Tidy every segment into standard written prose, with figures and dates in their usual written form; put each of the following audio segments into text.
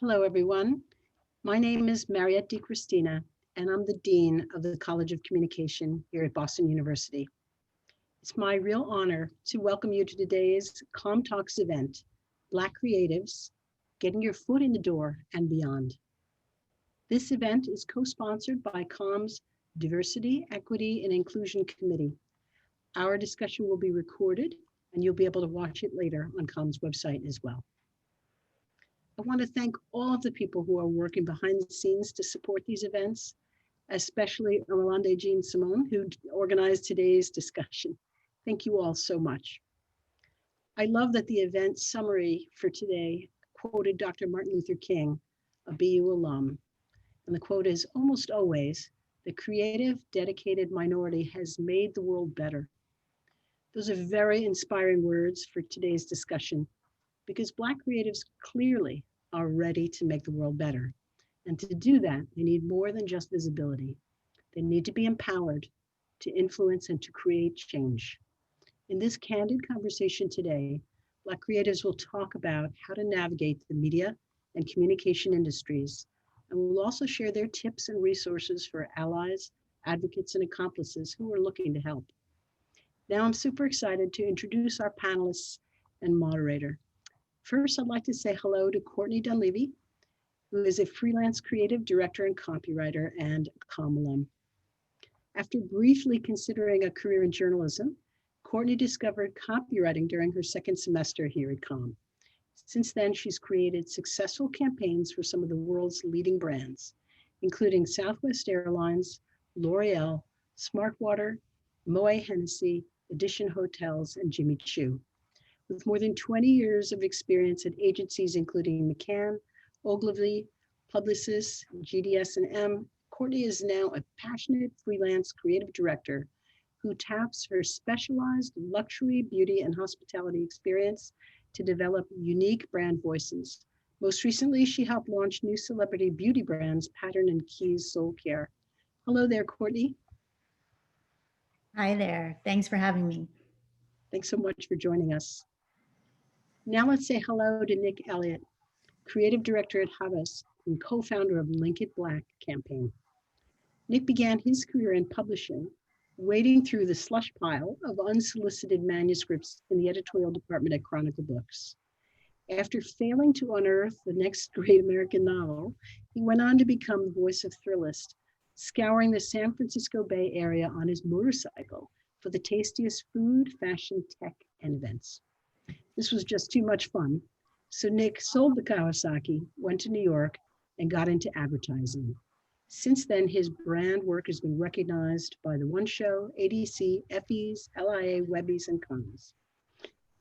Hello, everyone. My name is Mariette DiCristina, and I'm the Dean of the College of Communication here at Boston University. It's my real honor to welcome you to today's Com Talks event, Black Creatives, Getting Your Foot in the Door and Beyond. This event is co-sponsored by COM's Diversity, Equity, and Inclusion Committee. Our discussion will be recorded, and you'll be able to watch it later on COM's website as well. I want to thank all of the people who are working behind the scenes to support these events, especially Rolande Jean Simone, who organized today's discussion. Thank you all so much. I love that the event summary for today quoted Dr. Martin Luther King, a BU alum. And the quote is, "Almost always, the creative, dedicated minority has made the world better." Those are very inspiring words for today's discussion, because Black creatives clearly are ready to make the world better. And to do that, they need more than just visibility. They need to be empowered to influence and to create change. In this candid conversation today, Black creatives will talk about how to navigate the media and communication industries, and will also share their tips and resources for allies, advocates, and accomplices who are looking to help. Now I'm super excited to introduce our panelists and moderator. First, I'd like to say hello to Courtney Dunleavy, who is a freelance creative director and copywriter and COM alum. After briefly considering a career in journalism, Courtney discovered copywriting during her second semester here at COM. Since then, she's created successful campaigns for some of the world's leading brands, including Southwest Airlines, L'Oreal, Smartwater, Moet Hennessy, Edition Hotels, and Jimmy Choo. With more than 20 years of experience at agencies including McCann, Ogilvy, Publicis, GDS&M, Courtney is now a passionate freelance creative director who taps her specialized luxury, beauty, and hospitality experience to develop unique brand voices. Most recently, she helped launch new celebrity beauty brands, Pattern and Keys Soul Care. Hello there, Courtney. Hi there. Thanks for having me. Thanks so much for joining us. Now let's say hello to Nick Elliott, creative director at Havas and co-founder of Link It Black campaign. Nick began his career in publishing, wading through the slush pile of unsolicited manuscripts in the editorial department at Chronicle Books. After failing to unearth the next great American novel, he went on to become the voice of Thrillist, scouring the San Francisco Bay Area on his motorcycle for the tastiest food, fashion, tech, and events. This was just too much fun. So Nick sold the Kawasaki, went to New York, and got into advertising. Since then, his brand work has been recognized by The One Show, ADC, FEs, LIA, Webbies, and Cons.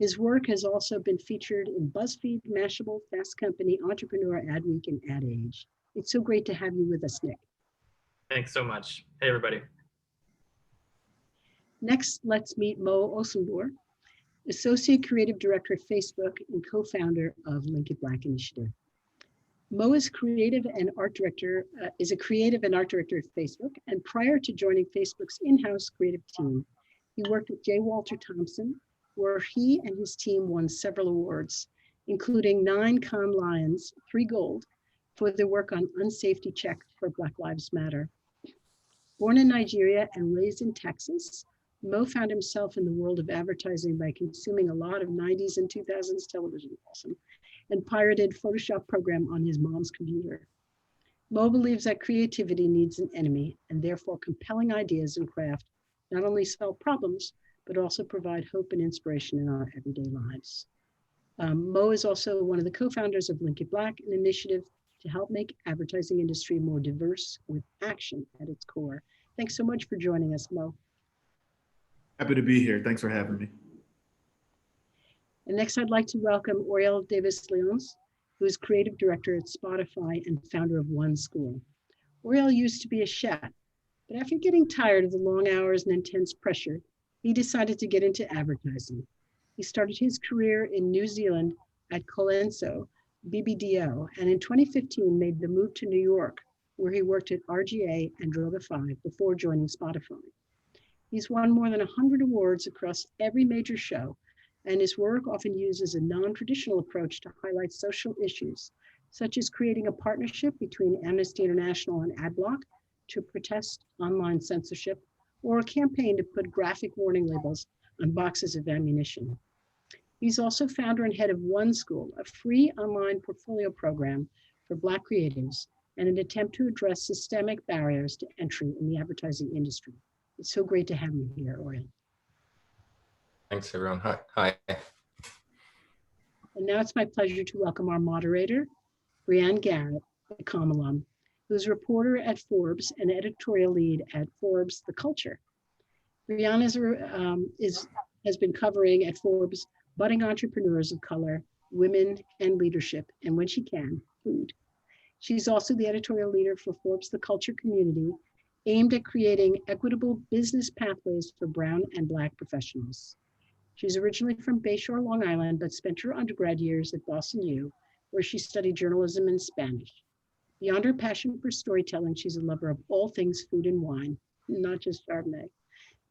His work has also been featured in BuzzFeed, Mashable, Fast Company, Entrepreneur, Adweek, and Ad Age. It's so great to have you with us, Nick. Thanks so much. Hey, everybody. Next, let's meet Mo Osenboer, Associate Creative Director at Facebook and co-founder of Link It Black Initiative. Mo is a creative and art director at Facebook, and prior to joining Facebook's in-house creative team, he worked with J. Walter Thompson, where he and his team won several awards, including 9 Cannes Lions, 3 gold, for their work on unsafety check for Black Lives Matter. Born in Nigeria and raised in Texas, Mo found himself in the world of advertising by consuming a lot of 90s and 2000s television, and pirated Photoshop program on his mom's computer. Mo believes that creativity needs an enemy, and therefore compelling ideas and craft not only solve problems, but also provide hope and inspiration in our everyday lives. Mo is also one of the co-founders of Link It Black, an initiative to help make advertising industry more diverse with action at its core. Thanks so much for joining us, Mo. Happy to be here. Thanks for having me. And next, I'd like to welcome Oriel Davis-Leons, who is creative director at Spotify and founder of One School. Oriel used to be a chef, but after getting tired of the long hours and intense pressure, he decided to get into advertising. He started his career in New Zealand at Colenso, BBDO, and in 2015 made the move to New York, where he worked at RGA and Droga 5 before joining Spotify. He's won more than 100 awards across every major show, and his work often uses a non-traditional approach to highlight social issues, such as creating a partnership between Amnesty International and AdBlock to protest online censorship, or a campaign to put graphic warning labels on boxes of ammunition. He's also founder and head of One School, a free online portfolio program for Black creatives and an attempt to address systemic barriers to entry in the advertising industry. It's so great to have you here, Orion. Thanks, everyone. Hi. And now it's my pleasure to welcome our moderator, Brianne Garrett, a Com alum, who's a reporter at Forbes and editorial lead at Forbes The Culture. Brianne has been covering at Forbes budding entrepreneurs of color, women, and leadership, and when she can, food. She's also the editorial leader for Forbes The Culture community, aimed at creating equitable business pathways for Brown and Black professionals. She's originally from Bayshore, Long Island, but spent her undergrad years at Boston U, where she studied journalism and Spanish. Beyond her passion for storytelling, she's a lover of all things food and wine, not just Chardonnay.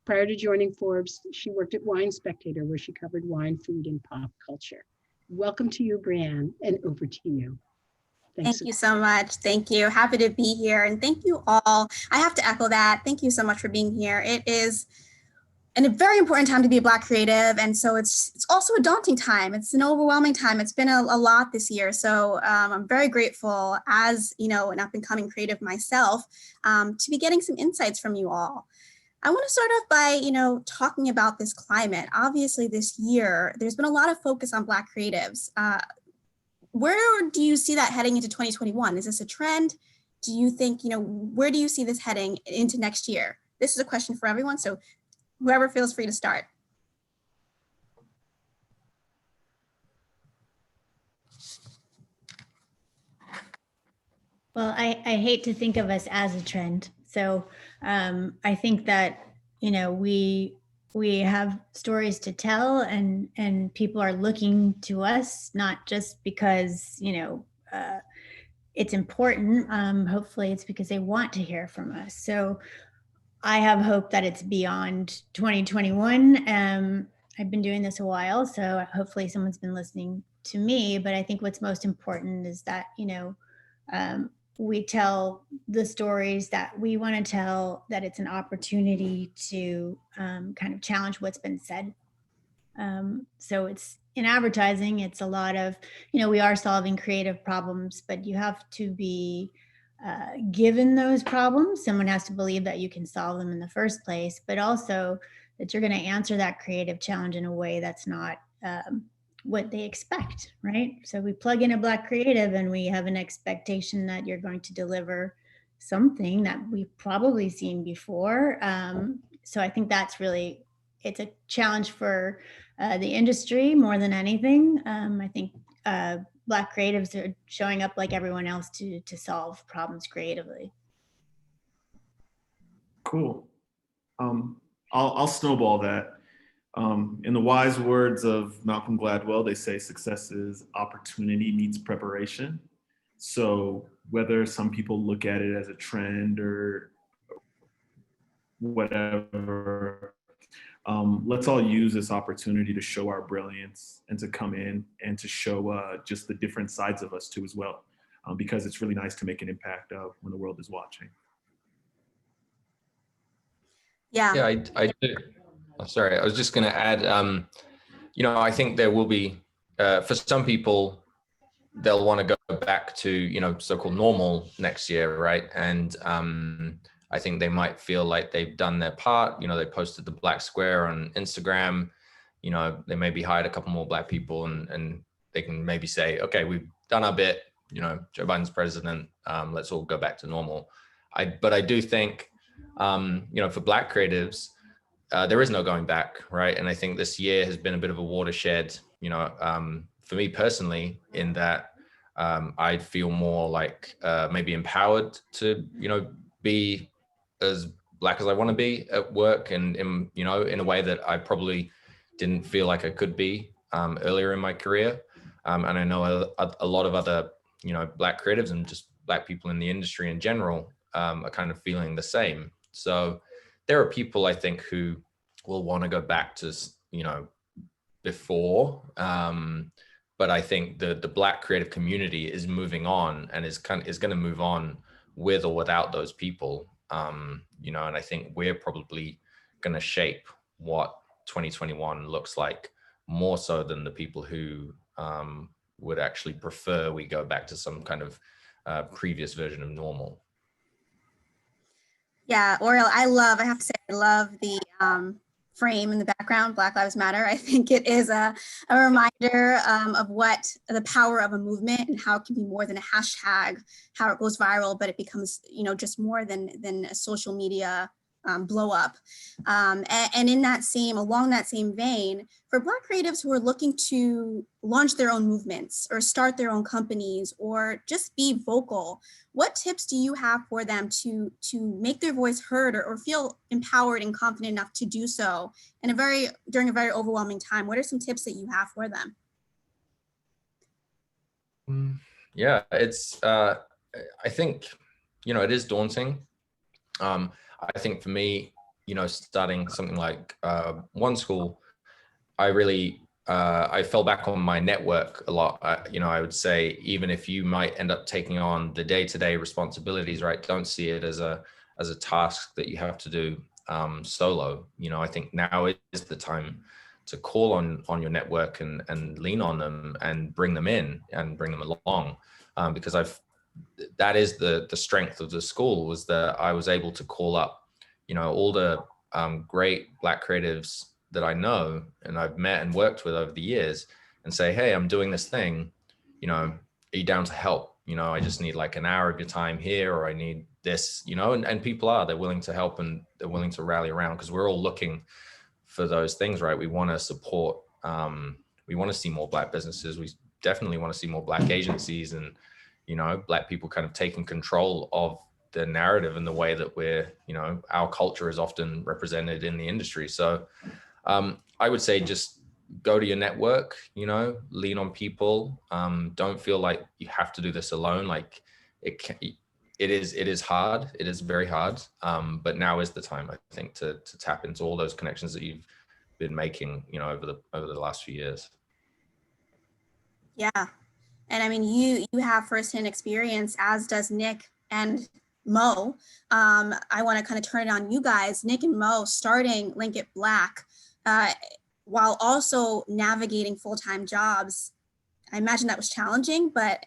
Prior to joining Forbes, she worked at Wine Spectator, where she covered wine, food, and pop culture. Welcome to you, Brianne, and over to you. Thank you so much. Thank you. Happy to be here. And thank you all. I have to echo that. Thank you so much for being here. It is a very important time to be a Black creative. And so it's also a daunting time. It's an overwhelming time. It's been a lot this year. So I'm very grateful as, an up and coming creative myself to be getting some insights from you all. I want to start off by, talking about this climate. Obviously this year, there's been a lot of focus on Black creatives. Where do you see that heading into 2021? Is this a trend? Do you think, where do you see this heading into next year? This is a question for everyone. So whoever feels free to start. Well, I hate to think of us as a trend. So I think that, we have stories to tell and people are looking to us, not just because, it's important. Hopefully it's because they want to hear from us. So I have hope that it's beyond 2021. I've been doing this a while, so hopefully someone's been listening to me, but I think what's most important is that, we tell the stories that we want to tell, that it's an opportunity to kind of challenge what's been said. So it's in advertising, it's a lot of, we are solving creative problems, but you have to be given those problems. Someone has to believe that you can solve them in the first place, but also that you're going to answer that creative challenge in a way that's not what they expect, right? So we plug in a Black creative and we have an expectation that you're going to deliver something that we've probably seen before. So I think that's really, it's a challenge for the industry more than anything. I think Black creatives are showing up like everyone else to solve problems creatively. Cool. I'll snowball that. In the wise words of Malcolm Gladwell, they say success is opportunity meets preparation. So whether some people look at it as a trend or whatever, let's all use this opportunity to show our brilliance and to come in and to show just the different sides of us too as well, because it's really nice to make an impact when the world is watching. Yeah, I do. Oh, sorry, I was just going to add, I think there will be, for some people, they'll want to go back to, so-called normal next year, right? And I think they might feel like they've done their part. They posted the Black Square on Instagram. They maybe hired a couple more Black people and they can maybe say, okay, we've done our bit. Joe Biden's president. Let's all go back to normal. But I do think, for Black creatives, there is no going back, right? And I think this year has been a bit of a watershed, for me personally, in that I feel more like maybe empowered to, be as Black as I want to be at work and in a way that I probably didn't feel like I could be earlier in my career. And I know a lot of other, Black creatives and just Black people in the industry in general are kind of feeling the same. So there are people I think who will want to go back to, before, but I think the Black creative community is moving on and is going to move on with or without those people. You know, and I think we're probably going to shape what 2021 looks like more so than the people who would actually prefer we go back to some kind of previous version of normal. Yeah, Oriel, I have to say, I love the frame in the background, Black Lives Matter. I think it is a reminder of what the power of a movement and how it can be more than a hashtag, how it goes viral, but it becomes, you know, just more than a social media blow up. And in that same, along that same vein, for Black creatives who are looking to launch their own movements or start their own companies or just be vocal, what tips do you have for them to make their voice heard or feel empowered and confident enough to do so during a very overwhelming time? What are some tips that you have for them? Yeah, it's, I think, you know, it is daunting. I think for me, you know, starting something like One School, I really, I fell back on my network a lot. You know, I would say, even if you might end up taking on the day-to-day responsibilities, right, don't see it as a task that you have to do solo. You know, I think now is the time to call on your network and lean on them and bring them in and bring them along, because that is the strength of the school, was that I was able to call up, you know, all the great Black creatives that I know and I've met and worked with over the years and say, hey, I'm doing this thing, you know, are you down to help? You know, I just need like an hour of your time here, or I need this, you know, and people they're willing to help and they're willing to rally around, because we're all looking for those things, right? We want to support, we want to see more Black businesses. We definitely want to see more Black agencies and, you know, Black people kind of taking control of the narrative and the way that we're, you know, our culture is often represented in the industry. So I would say just go to your network, you know, lean on people. Don't feel like you have to do this alone. Like it is hard. It is very hard. But now is the time, I think, to tap into all those connections that you've been making, you know, over the last few years. Yeah. And I mean, you have firsthand experience, as does Nick and Mo. I want to kind of turn it on you guys, Nick and Mo, starting Link It Black, while also navigating full-time jobs. I imagine that was challenging, but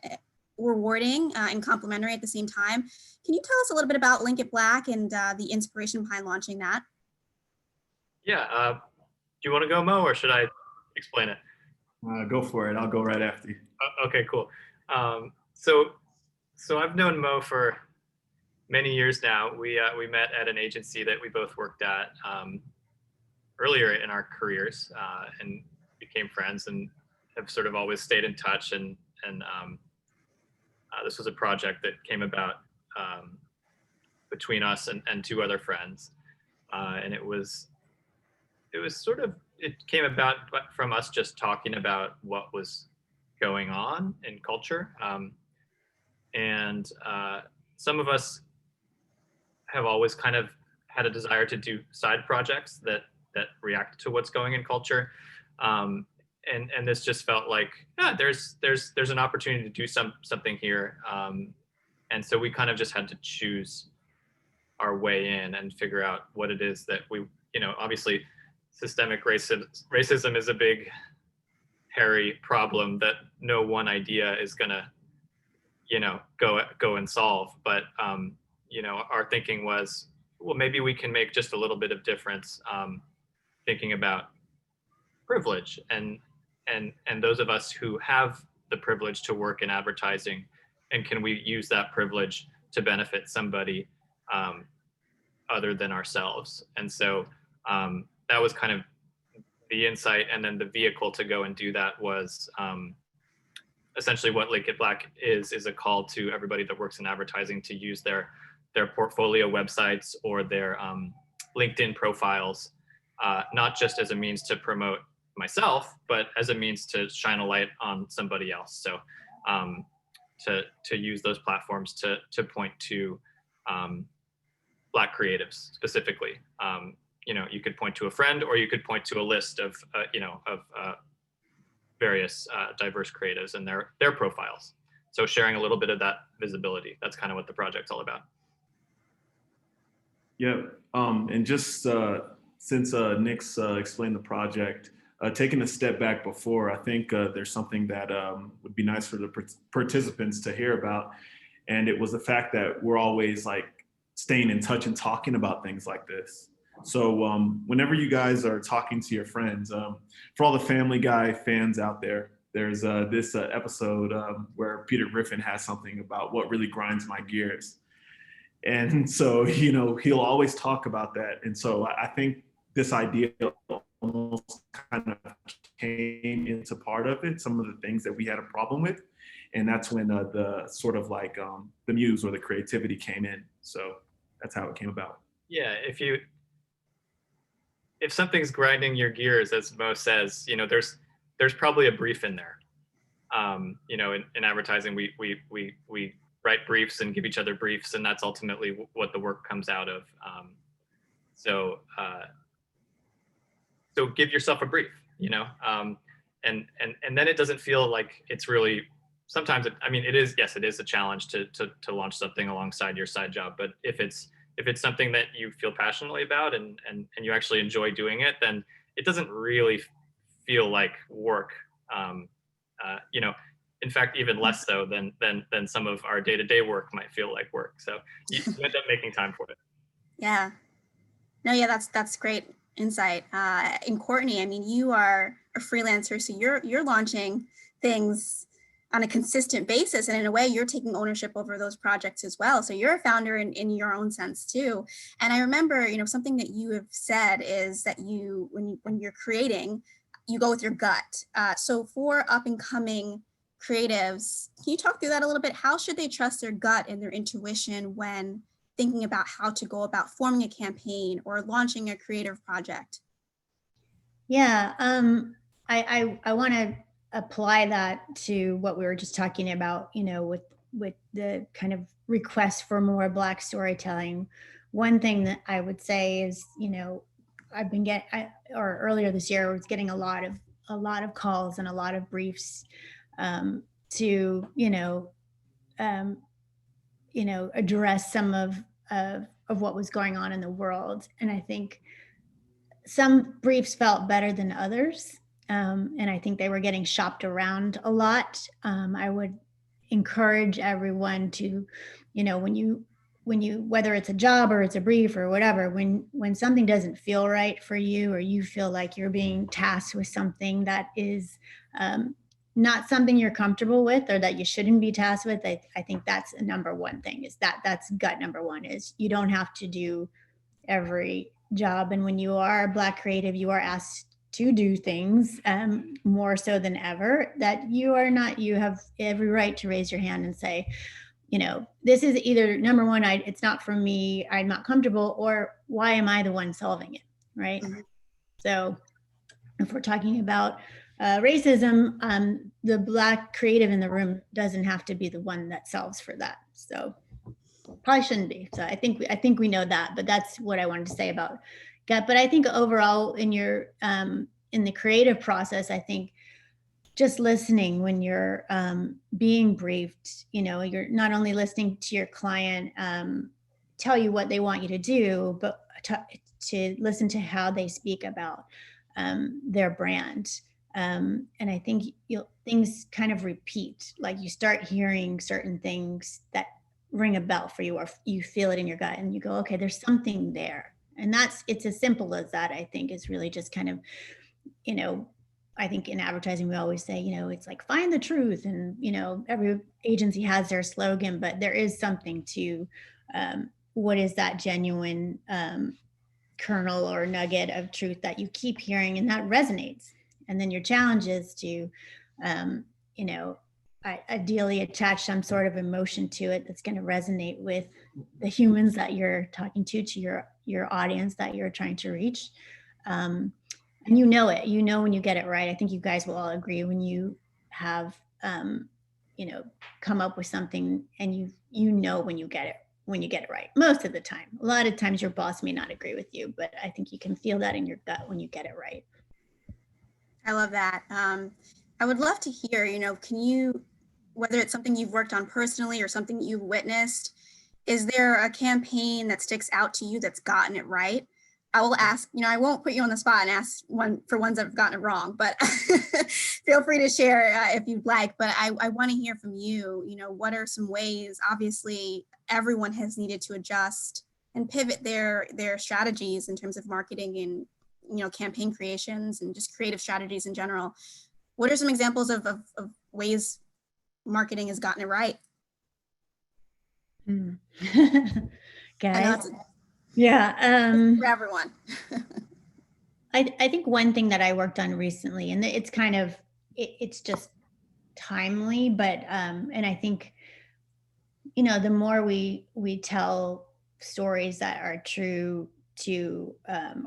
rewarding and complimentary at the same time. Can you tell us a little bit about Link It Black and the inspiration behind launching that? Yeah, do you want to go, Mo, or should I explain it? Go for it. I'll go right after you. Okay, cool. So I've known Mo for many years now. We met at an agency that we both worked at earlier in our careers, and became friends and have sort of always stayed in touch. And this was a project that came about between us and two other friends, and it came about from us just talking about what was going on in culture. And some of us have always kind of had a desire to do side projects that react to what's going in culture. And this just felt like, yeah, there's an opportunity to do something here. And so we kind of just had to choose our way in and figure out what it is that we, you know, obviously systemic racism is a big, hairy problem that no one idea is gonna, you know, go and solve. But you know, our thinking was, well, maybe we can make just a little bit of difference, thinking about privilege and those of us who have the privilege to work in advertising, and can we use that privilege to benefit somebody other than ourselves. And so that was kind of the insight, and then the vehicle to go and do that was essentially what Link It Black is a call to everybody that works in advertising to use their portfolio websites or their LinkedIn profiles, not just as a means to promote myself, but as a means to shine a light on somebody else. So to use those platforms to point to Black creatives specifically. You know, you could point to a friend, or you could point to a list of various diverse creatives and their profiles. So sharing a little bit of that visibility, that's kind of what the project's all about. Yeah, and just since Nick's explained the project, taking a step back before, I think there's something that would be nice for the participants to hear about. And it was the fact that we're always like staying in touch and talking about things like this. So whenever you guys are talking to your friends, for all the Family Guy fans out there, there's this episode where Peter Griffin has something about what really grinds my gears. And so, you know, he'll always talk about that. And so I think this idea almost kind of came into part of it, some of the things that we had a problem with. And that's when the sort of like the muse or the creativity came in. So that's how it came about. Yeah, if something's grinding your gears, as Mo says, you know, there's probably a brief in there. You know, in advertising, we write briefs and give each other briefs, and that's ultimately what the work comes out of. So give yourself a brief, you know, and then it doesn't feel like it's really. Sometimes it is. Yes, it is a challenge to launch something alongside your side job. But if it's something that you feel passionately about and you actually enjoy doing it, then it doesn't really feel like work. You know, in fact, even less so than some of our day-to-day work might feel like work. So you end up making time for it. Yeah. No, yeah, that's great insight. And Courtney, I mean, you are a freelancer, so you're launching things on a consistent basis, and in a way you're taking ownership over those projects as well. So you're a founder in your own sense too. And I remember, you know, something that you have said is that when you're creating, you go with your gut. So for up and coming creatives, can you talk through that a little bit? How should they trust their gut and their intuition when thinking about how to go about forming a campaign or launching a creative project? Yeah, I want to apply that to what we were just talking about, you know, with the kind of request for more Black storytelling. One thing that I would say is, you know, earlier this year I was getting a lot of calls and a lot of briefs to address some of what was going on in the world. And I think some briefs felt better than others. And I think they were getting shopped around a lot. I would encourage everyone to, you know, when you, whether it's a job or it's a brief or whatever, when something doesn't feel right for you, or you feel like you're being tasked with something that is not something you're comfortable with, or that you shouldn't be tasked with, I think that's a number one thing, is that's gut number one, is you don't have to do every job. And when you are a Black creative, you are asked to do things more so than ever, that you have every right to raise your hand and say, you know, this is either number one, it's not for me, I'm not comfortable, or why am I the one solving it, right? Mm-hmm. So if we're talking about racism, the Black creative in the room doesn't have to be the one that solves for that. So probably shouldn't be. So I think we know that, but that's what I wanted to say about gut. But I think overall in your in the creative process, I think just listening when you're being briefed, you know, you're not only listening to your client tell you what they want you to do, but to listen to how they speak about their brand. And I think things kind of repeat, like you start hearing certain things that ring a bell for you, or you feel it in your gut and you go, okay, there's something there. And it's as simple as that. I think is really just kind of, you know, I think in advertising, we always say, you know, it's like, find the truth. And, you know, every agency has their slogan, but there is something to what is that genuine kernel or nugget of truth that you keep hearing and that resonates. And then your challenge is to, you know, ideally attach some sort of emotion to it that's going to resonate with the humans that you're talking to your audience that you're trying to reach. And you know it, you know, when you get it right. I think you guys will all agree when you have, you know, come up with something and you know when you get it right, most of the time. A lot of times your boss may not agree with you, but I think you can feel that in your gut when you get it right. I love that. I would love to hear, can you, whether it's something you've worked on personally or something you've witnessed, is there a campaign that sticks out to you that's gotten it right? I will ask, I won't put you on the spot and ask ones that have gotten it wrong, but feel free to share if you'd like. But I want to hear from you, what are some ways, obviously everyone has needed to adjust and pivot their strategies in terms of marketing and, campaign creations and just creative strategies in general. What are some examples of ways marketing has gotten it right? Guys, yeah, for everyone. I think one thing that I worked on recently, and it's kind of it's just timely, but and I think the more we tell stories that are true to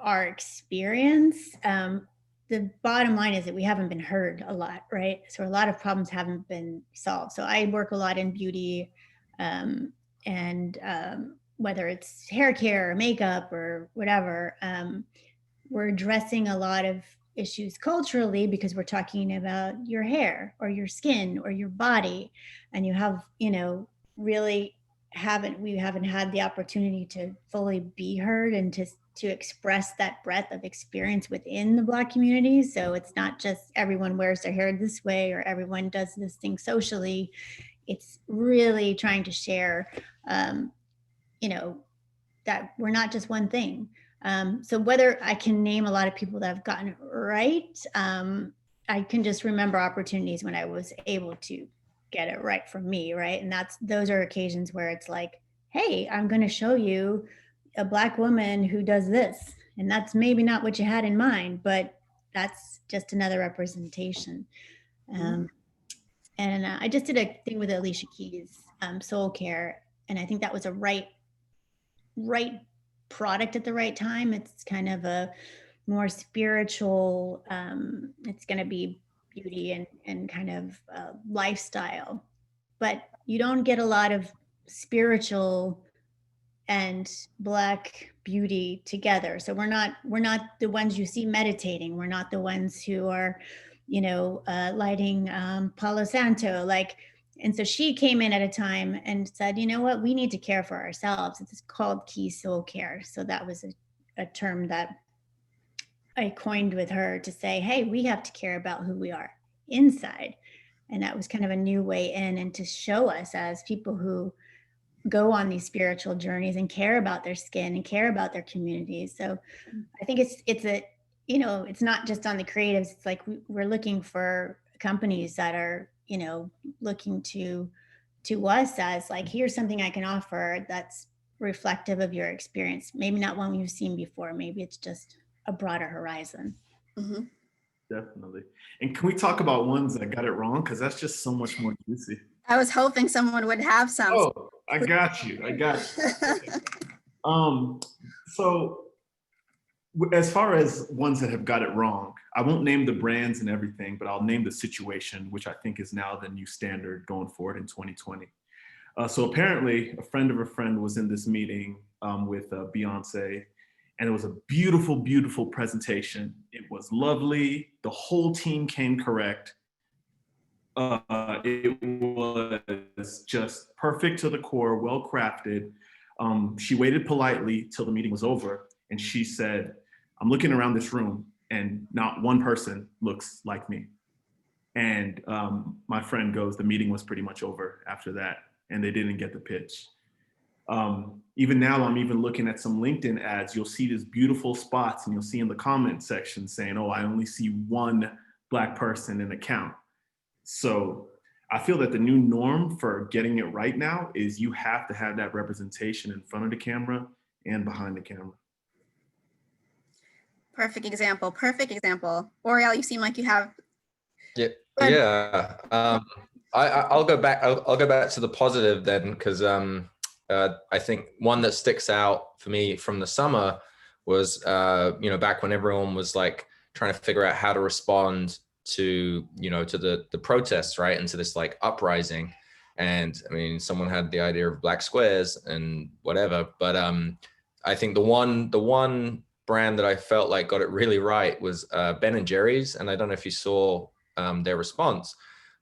our experience, the bottom line is that we haven't been heard a lot, right? So a lot of problems haven't been solved. So I work a lot in beauty, and whether it's hair care or makeup or whatever, we're addressing a lot of issues culturally because we're talking about your hair or your skin or your body, and you have, really we haven't had the opportunity to fully be heard and to express that breadth of experience within the Black community. So it's not just everyone wears their hair this way or everyone does this thing socially. It's really trying to share, that we're not just one thing. So whether I can name a lot of people that have gotten it right, I can just remember opportunities when I was able to get it right for me, right? And those are occasions where it's like, hey, I'm going to show you a Black woman who does this. And that's maybe not what you had in mind, but that's just another representation. And I just did a thing with Alicia Keys, Soul Care. And I think that was a right product at the right time. It's kind of a more spiritual, it's going to be beauty and kind of lifestyle, but you don't get a lot of spiritual and Black beauty together. So we're not the ones you see meditating. We're not the ones who are, lighting Palo Santo, and so she came in at a time and said, you know what, we need to care for ourselves. It's called Key Soul Care. So that was a term that I coined with her to say, hey, we have to care about who we are inside. And that was kind of a new way in, and to show us as people who go on these spiritual journeys and care about their skin and care about their communities. So I think it's not just on the creatives. It's like we're looking for companies that are, looking to us as like, here's something I can offer that's reflective of your experience. Maybe not one you've seen before. Maybe it's just a broader horizon. Mm-hmm. Definitely. And can we talk about ones that got it wrong? Because that's just so much more juicy. I was hoping someone would have some. Oh, I got you. So as far as ones that have got it wrong, I won't name the brands and everything, but I'll name the situation, which I think is now the new standard going forward in 2020. So apparently a friend of a friend was in this meeting with Beyonce, and it was a beautiful, beautiful presentation. It was lovely. The whole team came correct. It was just perfect to the core, well crafted. She waited politely till the meeting was over, and she said, I'm looking around this room and not one person looks like me. And my friend goes, the meeting was pretty much over after that, and they didn't get the pitch. Even now, I'm even looking at some LinkedIn ads. You'll see these beautiful spots, and you'll see in the comment section saying, oh, I only see one Black person in the count. So I feel that the new norm for getting it right now is you have to have that representation in front of the camera and behind the camera. Perfect example. Oriel, you seem like you have. Yeah. I'll go back. I'll go back to the positive then, because I think one that sticks out for me from the summer was back when everyone was like trying to figure out how to respond to the protests, right, and to this like uprising. And I mean, someone had the idea of black squares and whatever, but I think the one brand that I felt like got it really right was Ben and Jerry's. And I don't know if you saw their response.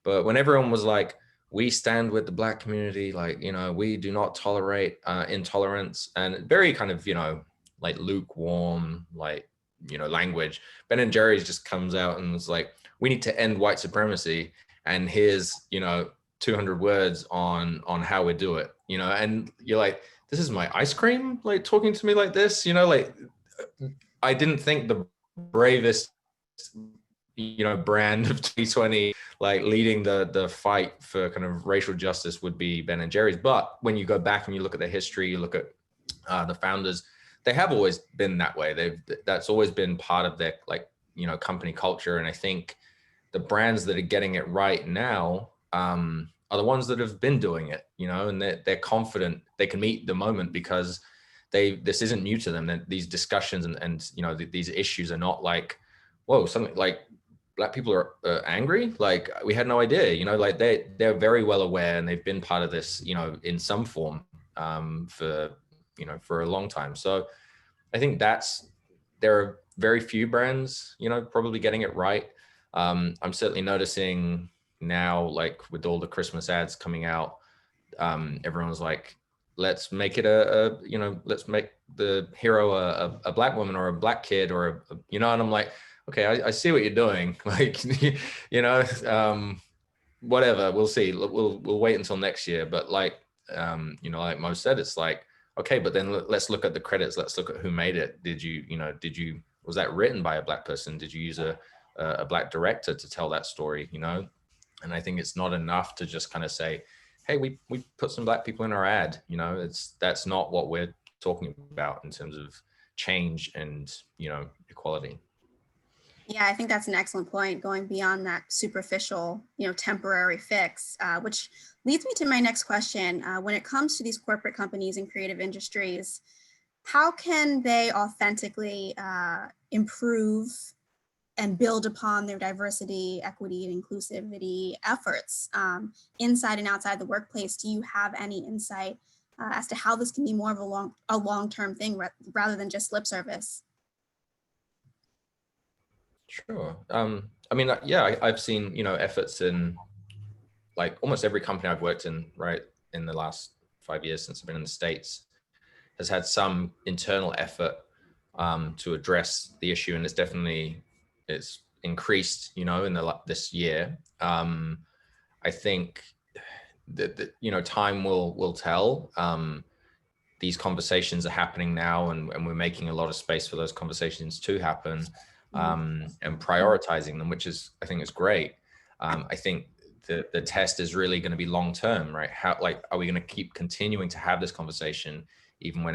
But when everyone was like, we stand with the Black community, like, you know, we do not tolerate intolerance, and very kind of, you know, like lukewarm, like, you know, language. Ben & Jerry's just comes out and was like, we need to end white supremacy, and here's, you know, 200 words on how we do it, you know. And you're like, this is my ice cream, like talking to me like this, you know. Like, I didn't think the bravest, you know, brand of 2020, like leading the fight for kind of racial justice would be Ben & Jerry's. But when you go back and you look at their history, you look at the founders, they have always been that way. That's always been part of their, like, you know, company culture. And I think the brands that are getting it right now are the ones that have been doing it, you know, and they're confident they can meet the moment because this isn't new to them. That these discussions and you know, these issues are not like, whoa, something like Black people are angry. Like, we had no idea, you know, like they're very well aware, and they've been part of this, you know, in some form for, you know, for a long time. So I think there are very few brands, you know, probably getting it right. I'm certainly noticing now, like with all the Christmas ads coming out, everyone's like, let's make it you know, let's make the hero a Black woman or a Black kid or you know. And I'm like, okay, I see what you're doing. Like, you know, whatever, we'll see. We'll wait until next year. But like, you know, like Mo said, it's like, okay, but then let's look at the credits. Let's look at who made it. Was that written by a Black person? Did you use a Black director to tell that story, you know? And I think it's not enough to just kind of say, hey, we put some Black people in our ad, you know. That's not what we're talking about in terms of change and, you know, equality. Yeah, I think that's an excellent point, going beyond that superficial, you know, temporary fix, which leads me to my next question. When it comes to these corporate companies and creative industries, how can they authentically improve and build upon their diversity, equity, and inclusivity efforts inside and outside the workplace? Do you have any insight as to how this can be more of a long-term thing rather than just lip service? Sure. I mean, yeah, I've seen, you know, efforts in like almost every company I've worked in, right, in the last 5 years since I've been in the States, has had some internal effort to address the issue, and it's increased, you know, in this year. I think that you know, time will tell. These conversations are happening now, and we're making a lot of space for those conversations to happen, and prioritizing them, which is, I think, is great. I think the test is really going to be long term, right? How, like, are we going to keep continuing to have this conversation even when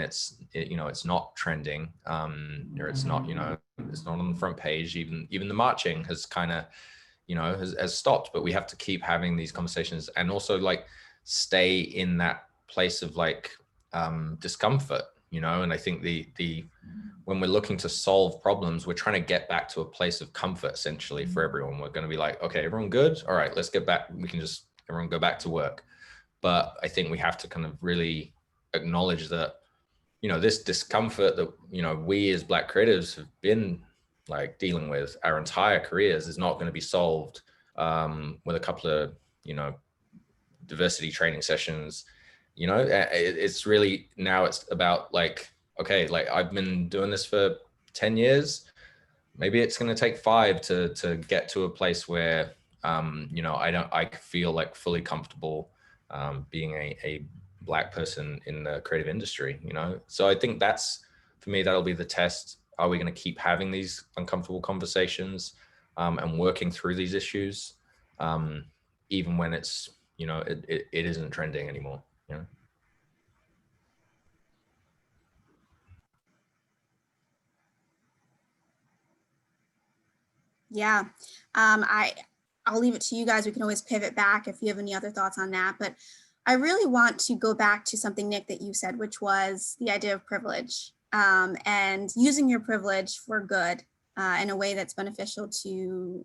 you know, it's not trending, or it's not, you know, it's not on the front page. Even the marching has kind of, you know, has stopped, but we have to keep having these conversations, and also like stay in that place of like discomfort, you know. And I think when we're looking to solve problems, we're trying to get back to a place of comfort essentially for everyone. We're going to be like, okay, everyone good? All right, let's get back. We can just everyone go back to work. But I think we have to kind of really acknowledge that, you know, this discomfort that, you know, we as Black creatives have been like dealing with our entire careers is not going to be solved with a couple of, you know, diversity training sessions. You know, it's really, now it's about like, okay, like I've been doing this for 10 years. Maybe it's going to take 5 to get to a place where, you know, I feel like fully comfortable being a Black person in the creative industry, you know? So I think for me, that'll be the test. Are we going to keep having these uncomfortable conversations and working through these issues, even when it's, you know, it isn't trending anymore, you know? Yeah, I'll leave it to you guys. We can always pivot back if you have any other thoughts on that. But I really want to go back to something, Nick, that you said, which was the idea of privilege and using your privilege for good in a way that's beneficial to, you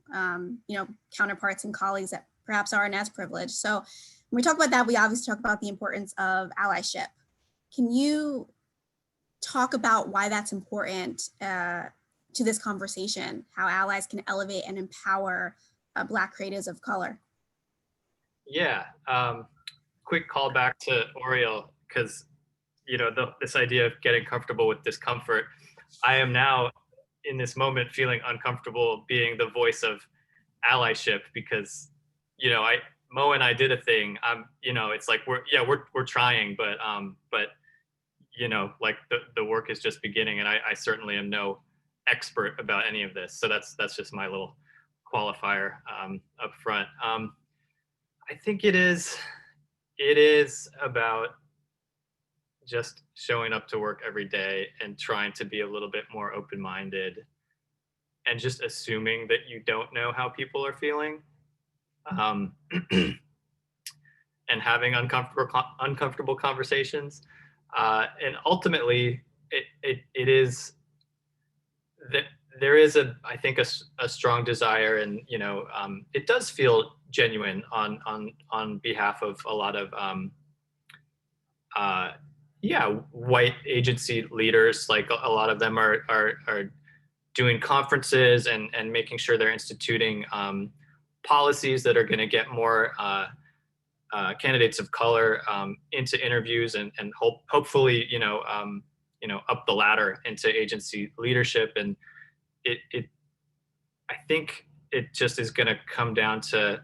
know, counterparts and colleagues that perhaps aren't as privileged. So when we talk about that, we obviously talk about the importance of allyship. Can you talk about why that's important to this conversation, how allies can elevate and empower Black creatives of color? Yeah, quick callback to Oriel, because this idea of getting comfortable with discomfort. I am now in this moment feeling uncomfortable being the voice of allyship, because Mo and I did a thing. It's like we're trying, but like the work is just beginning, and I certainly am no expert about any of this. So that's just my little qualifier up front. I think it is about just showing up to work every day and trying to be a little bit more open-minded, and just assuming that you don't know how people are feeling, and having uncomfortable conversations. And ultimately, it is that there is I think a strong desire, and it does feel genuine on behalf of a lot of white agency leaders. Like a lot of them are doing conferences and making sure they're instituting policies that are going to get more candidates of color into interviews, and hopefully up the ladder into agency leadership. And I think it just is going to come down to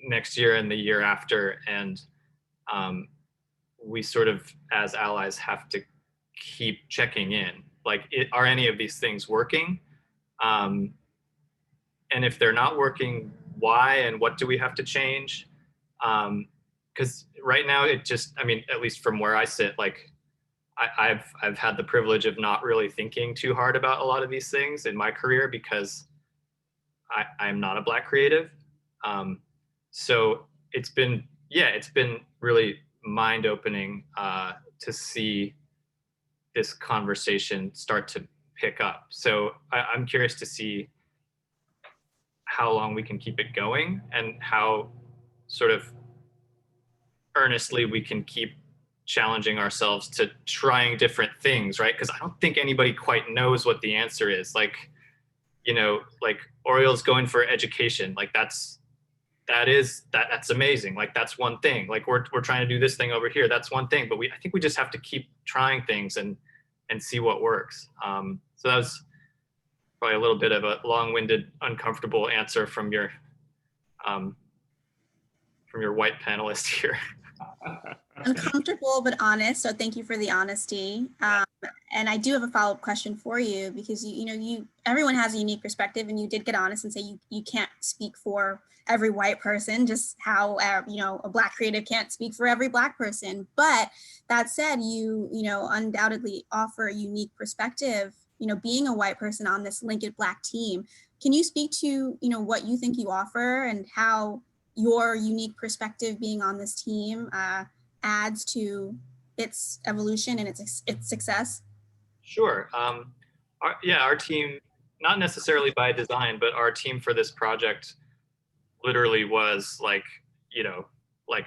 next year and the year after, and we sort of as allies have to keep checking in, like are any of these things working, and if they're not working, why, and what do we have to change? Because right now it just, at least from where I sit, like I've had the privilege of not really thinking too hard about a lot of these things in my career, because I'm not a Black creative. So it's been really mind-opening to see this conversation start to pick up. So I'm curious to see how long we can keep it going, and how sort of earnestly we can keep challenging ourselves to trying different things, right? Because I don't think anybody quite knows what the answer is. Like Oriel's going for education. Like that's amazing. Like that's one thing. Like we're trying to do this thing over here. That's one thing. But I think we just have to keep trying things and see what works. So that was probably a little bit of a long-winded, uncomfortable answer from your white panelist here. Uncomfortable but honest, so thank you for the honesty. And I do have a follow-up question for you, because everyone has a unique perspective, and you did get honest and say you can't speak for every white person, just how a Black creative can't speak for every Black person. But that said, you undoubtedly offer a unique perspective, being a white person on this Lincoln Black team. Can you speak to what you think you offer, and how your unique perspective being on this team adds to its evolution and its success? Sure. Our team, not necessarily by design, but our team for this project literally was like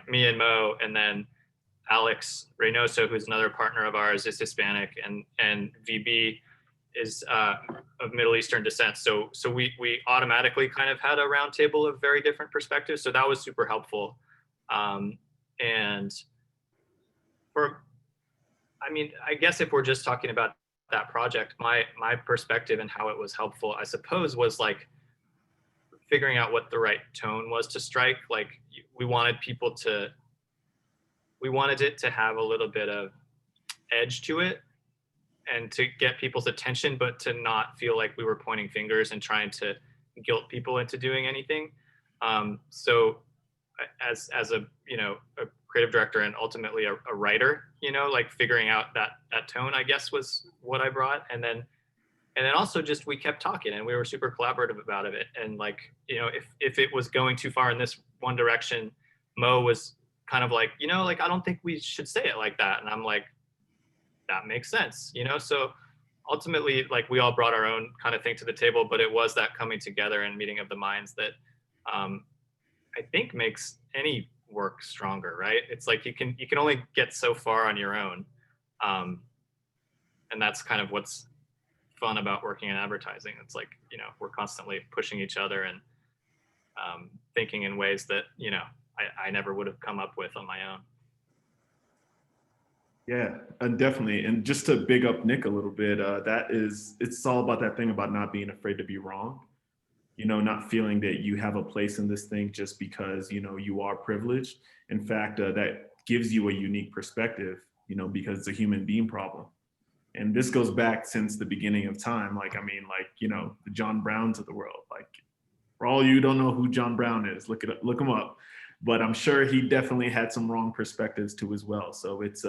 me and Mo, and then Alex Reynoso, who's another partner of ours, is Hispanic, and VB is of Middle Eastern descent. So we automatically kind of had a roundtable of very different perspectives. So that was super helpful. And I guess if we're just talking about that project, my perspective and how it was helpful, I suppose, was like figuring out what the right tone was to strike. Like we wanted it to have a little bit of edge to it, and to get people's attention, but to not feel like we were pointing fingers and trying to guilt people into doing anything. So as a creative director, and ultimately a writer, like figuring out that tone, I guess, was what I brought. And then also just, we kept talking, and we were super collaborative about it. And like, if it was going too far in this one direction, Mo was kind of like, I don't think we should say it like that. And I'm like, that makes sense, So ultimately, like, we all brought our own kind of thing to the table, but it was that coming together and meeting of the minds that I think makes any work stronger, right? It's like you can only get so far on your own, and that's kind of what's fun about working in advertising. It's like we're constantly pushing each other, and thinking in ways that, you know, I never would have come up with on my own. Yeah, definitely. And just to big up Nick a little bit, it's all about that thing about not being afraid to be wrong. You know, not feeling that you have a place in this thing just because, you know, you are privileged. In fact, that gives you a unique perspective, you know, because it's a human being problem. And this goes back since the beginning of time. Like, I mean, like, you know, the John Browns of the world. Like, for all you who don't know who John Brown is, look him up. But I'm sure he definitely had some wrong perspectives too as well. So it's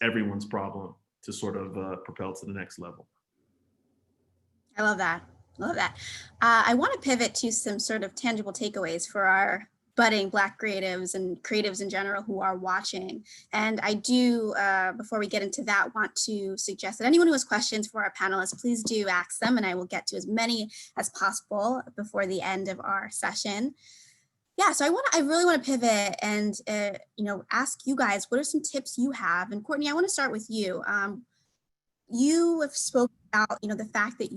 everyone's problem to sort of propel to the next level. I love that. Love that. I want to pivot to some sort of tangible takeaways for our budding Black creatives and creatives in general who are watching. And I do, before we get into that, want to suggest that anyone who has questions for our panelists, please do ask them, and I will get to as many as possible before the end of our session. Yeah, so I really want to pivot and you know, ask you guys, what are some tips you have? And Courtney, I want to start with you. You have spoken about, you know, the fact that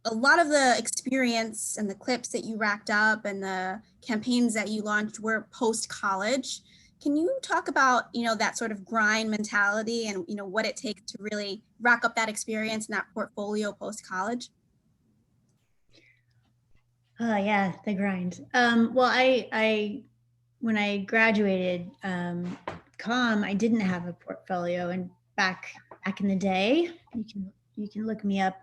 a lot of the experience and the clips that you racked up and the campaigns that you launched were post-college. Can you talk about, you know, that sort of grind mentality and, you know, what it takes to really rack up that experience and that portfolio post-college? Oh yeah, the grind. Well, I when I graduated comm, I didn't have a portfolio, and back in the day, you can look me up.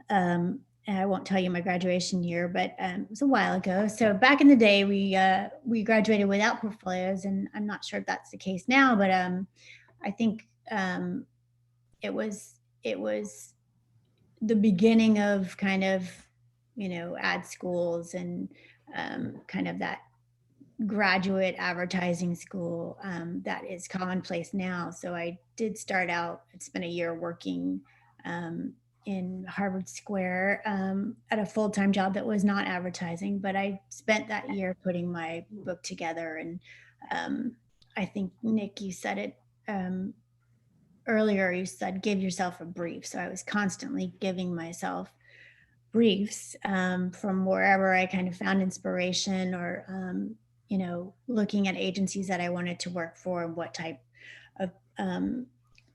And I won't tell you my graduation year, but it was a while ago. So back in the day, we graduated without portfolios, and I'm not sure if that's the case now, but I think it was the beginning of kind of, you know, ad schools and kind of that graduate advertising school that is commonplace now. So I did start out, I spent a year working in Harvard Square at a full-time job that was not advertising, but I spent that year putting my book together. And I think, Nick, you said it earlier, you said, give yourself a brief. So I was constantly giving myself briefs from wherever I kind of found inspiration, or, you know, looking at agencies that I wanted to work for and what type of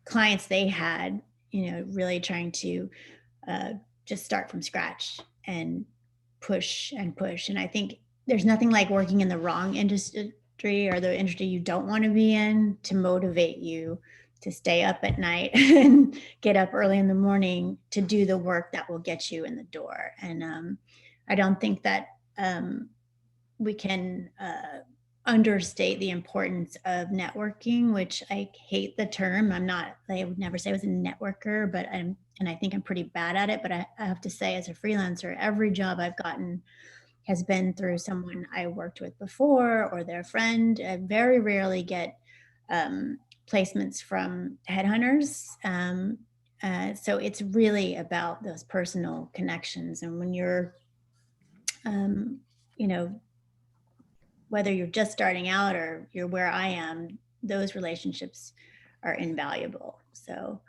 clients they had, you know, really trying to just start from scratch and push and push. And I think there's nothing like working in the wrong industry or the industry you don't want to be in to motivate you to stay up at night and get up early in the morning to do the work that will get you in the door. And I don't think that we can understate the importance of networking, which I hate the term. I would never say I was a networker, but I think I'm pretty bad at it. But I have to say, as a freelancer, every job I've gotten has been through someone I worked with before or their friend. I very rarely get placements from headhunters. So it's really about those personal connections. And when you're, you know, whether you're just starting out or you're where I am, those relationships are invaluable. So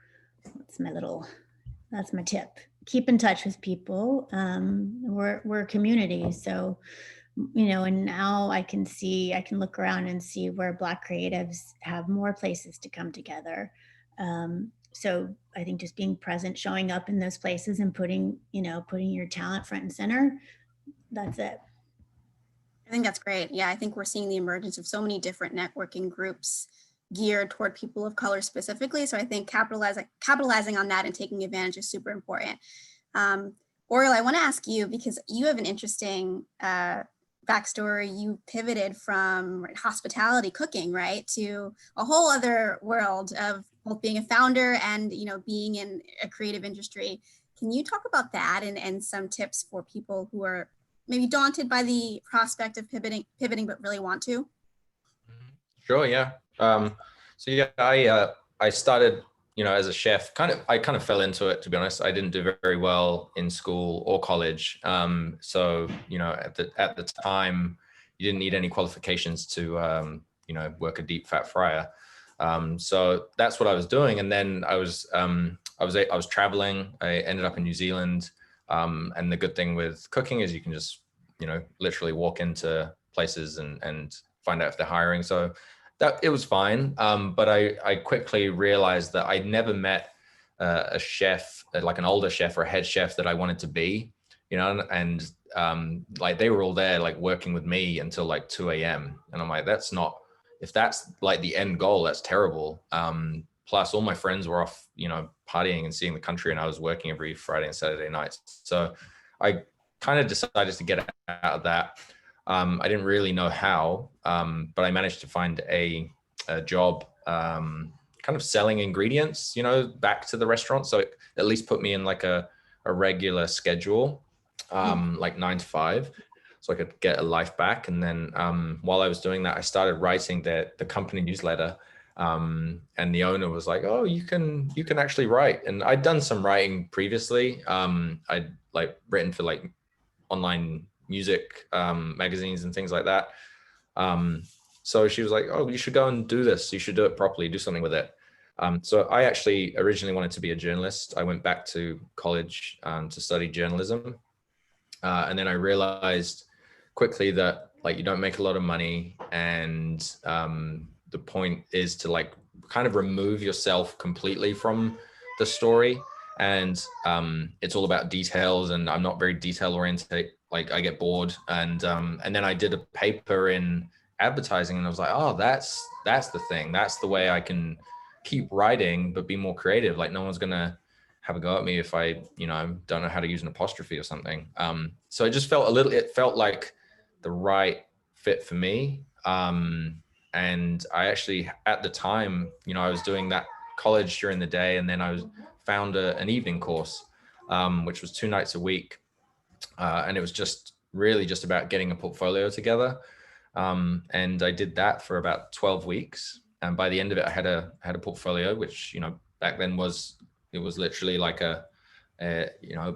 that's my tip. Keep in touch with people. We're a community. So, you know, and now I can look around and see where Black creatives have more places to come together. So I think just being present, showing up in those places and putting your talent front and center, that's it. I think that's great. Yeah, I think we're seeing the emergence of so many different networking groups geared toward people of color specifically. So I think capitalizing on that and taking advantage is super important. Oriel, I want to ask you, because you have an interesting backstory. You pivoted from hospitality cooking, right, to a whole other world of both being a founder and, you know, being in a creative industry. Can you talk about that and some tips for people who are maybe daunted by the prospect of pivoting, but really want to? Sure, yeah. So yeah, I started, you know, as a chef. I kind of fell into it, to be honest. I didn't do very well in school or college. So you know, at the time, you didn't need any qualifications to you know, work a deep fat fryer. So that's what I was doing, and then I was traveling. I ended up in New Zealand. And the good thing with cooking is you can just literally walk into places and find out if they're hiring. So that it was fine. But I quickly realized that I'd never met a chef, like an older chef or a head chef that I wanted to be, and like they were all there like working with me until like 2 a.m. And I'm like, that's not, if that's like the end goal, that's terrible. Plus all my friends were off, partying and seeing the country, and I was working every Friday and Saturday nights. So I kind of decided to get out of that. I didn't really know how, but I managed to find a job kind of selling ingredients, back to the restaurant. So it at least put me in like a regular schedule, like 9 to 5, so I could get a life back. And then while I was doing that, I started writing the company newsletter. And the owner was like, "Oh, you can actually write." And I'd done some writing previously. I'd like written for like online music magazines and things like that. So she was like, "Oh, you should go and do this. You should do it properly, do something with it." So I actually originally wanted to be a journalist. I went back to college to study journalism. And then I realized quickly that like you don't make a lot of money, and the point is to like kind of remove yourself completely from the story. And it's all about details, and I'm not very detail oriented. Like I get bored. And then I did a paper in advertising, and I was like, oh, that's the thing. That's the way I can keep writing, but be more creative. Like no one's gonna have a go at me if I, don't know how to use an apostrophe or something. So it just it felt like the right fit for me. And I actually, at the time, I was doing that college during the day, and then I found an evening course, which was 2 nights a week. And it was just really just about getting a portfolio together. And I did that for about 12 weeks. And by the end of it, I had a portfolio, which, back then it was literally like a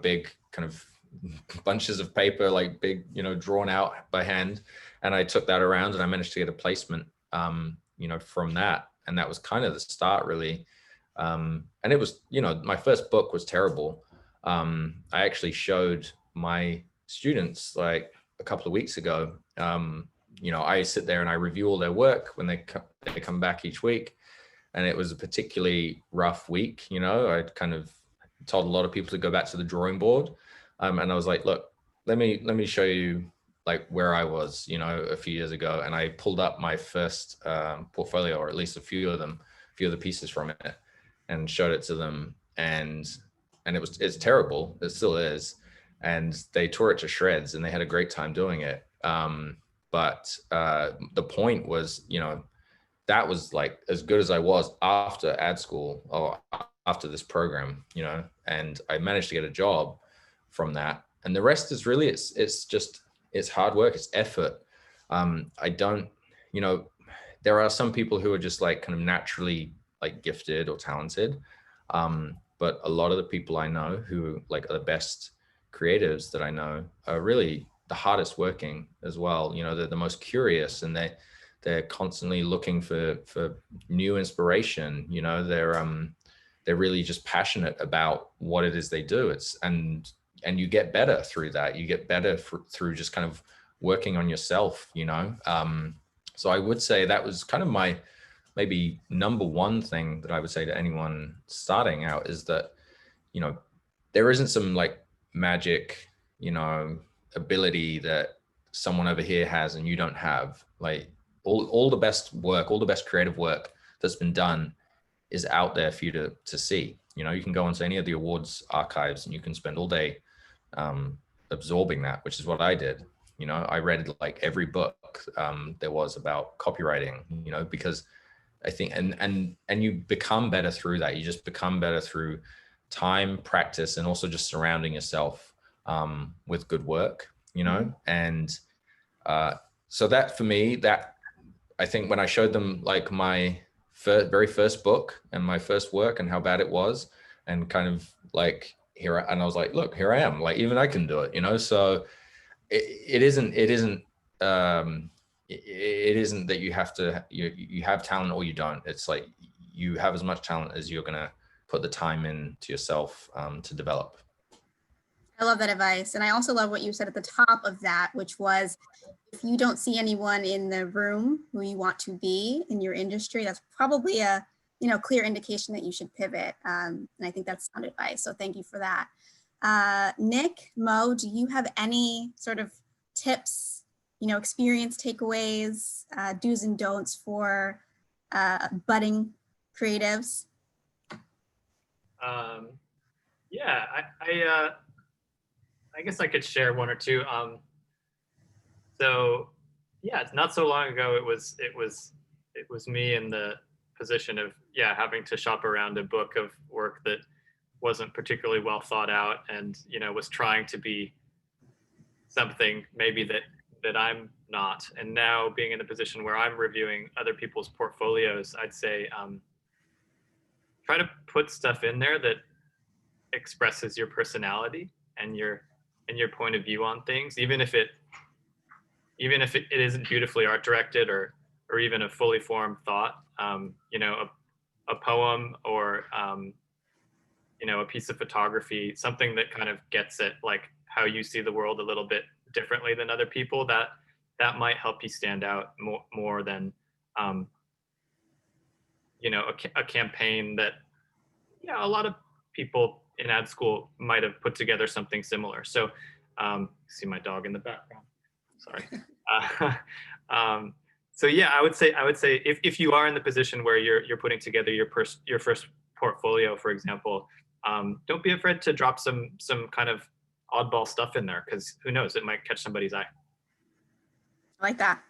big kind of bunches of paper, like big, drawn out by hand. And I took that around, and I managed to get a placement, from that. And that was kind of the start, really. And it was, my first book was terrible. I actually showed my students like a couple of weeks ago. I sit there and I review all their work when they come back each week. And it was a particularly rough week. I kind of told a lot of people to go back to the drawing board. And I was like, look, let me show you like where I was, a few years ago. And I pulled up my first portfolio, or at least a few of the pieces from it, and showed it to them. And it's terrible. It still is. And they tore it to shreds, and they had a great time doing it. But the point was, that was like as good as I was after ad school, or after this program, and I managed to get a job from that. And the rest is really, it's hard work, it's effort. I don't, there are some people who are just like kind of naturally like gifted or talented. But a lot of the people I know who like are the best creatives that I know are really the hardest working as well. They're the most curious, and they're constantly looking for new inspiration. They're really just passionate about what it is they do. And you get better through that. You get better through just kind of working on yourself, So I would say that was kind of my maybe number one thing that I would say to anyone starting out, is that, there isn't some like magic, ability that someone over here has and you don't have. Like all the best work, all the best creative work that's been done is out there for you to see. You can go onto any of the awards archives, and you can spend all day absorbing that, which is what I did. I read like every book there was about copywriting, because I think, and you become better through that. You just become better through time, practice, and also just surrounding yourself with good work, and so that for me, that I think when I showed them like my very first book and my first work and how bad it was, and kind of like and I was like, look, here I am, like even I can do it, so it isn't that you have to, you have talent or you don't. It's like you have as much talent as you're gonna put the time in to yourself to develop. I love that advice. And I also love what you said at the top of that, which was if you don't see anyone in the room who you want to be in your industry, that's probably a clear indication that you should pivot. And I think that's sound advice. So thank you for that. Nick, Mo, do you have any sort of tips, experience takeaways, do's and don'ts for budding creatives? Yeah, I guess I could share one or two. So yeah, it's not so long ago. It was me in the position of having to shop around a book of work that wasn't particularly well thought out, and was trying to be something maybe that I'm not. And now being in the position where I'm reviewing other people's portfolios, I'd say try to put stuff in there that expresses your personality and your point of view on things, even if it isn't beautifully art directed or even a fully formed thought. A poem or a piece of photography, something that kind of gets at like how you see the world a little bit differently than other people, that might help you stand out more than a campaign that a lot of people in ad school might have put together something similar. So see my dog in the background, sorry. So yeah, I would say if you are in the position where you're putting together your first portfolio, for example, don't be afraid to drop some kind of oddball stuff in there, because who knows, it might catch somebody's eye. I like that.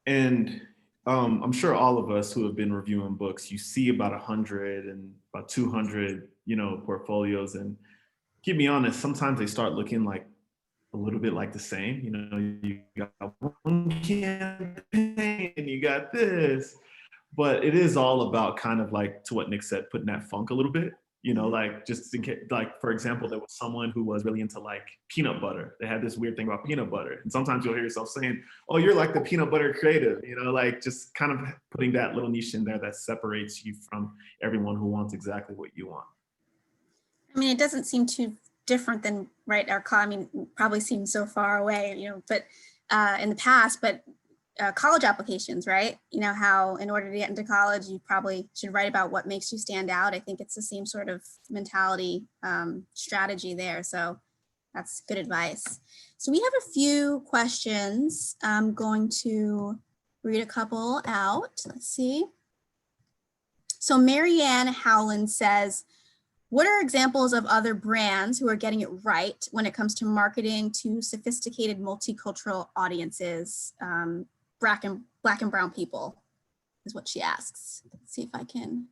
And I'm sure all of us who have been reviewing books, you see about 100 and about 200, portfolios. And keep me honest, sometimes they start looking like a little bit like the same. You got one campaign and you got this, but it is all about kind of like, to what Nick said, putting that funk a little bit. Like just in case, like for example, there was someone who was really into like peanut butter. They had this weird thing about peanut butter, and sometimes you'll hear yourself saying, "Oh, you're like the peanut butter creative," like just kind of putting that little niche in there that separates you from everyone who wants exactly what you want. I mean, it doesn't seem too different than probably seems so far away, but in the past, but college applications, right? How in order to get into college, you probably should write about what makes you stand out. I think it's the same sort of mentality, strategy there. So that's good advice. So we have a few questions. I'm going to read a couple out. Let's see. So Marianne Howland says, what are examples of other brands who are getting it right when it comes to marketing to sophisticated multicultural audiences? Black and brown people is what she asks. Let's see if I can.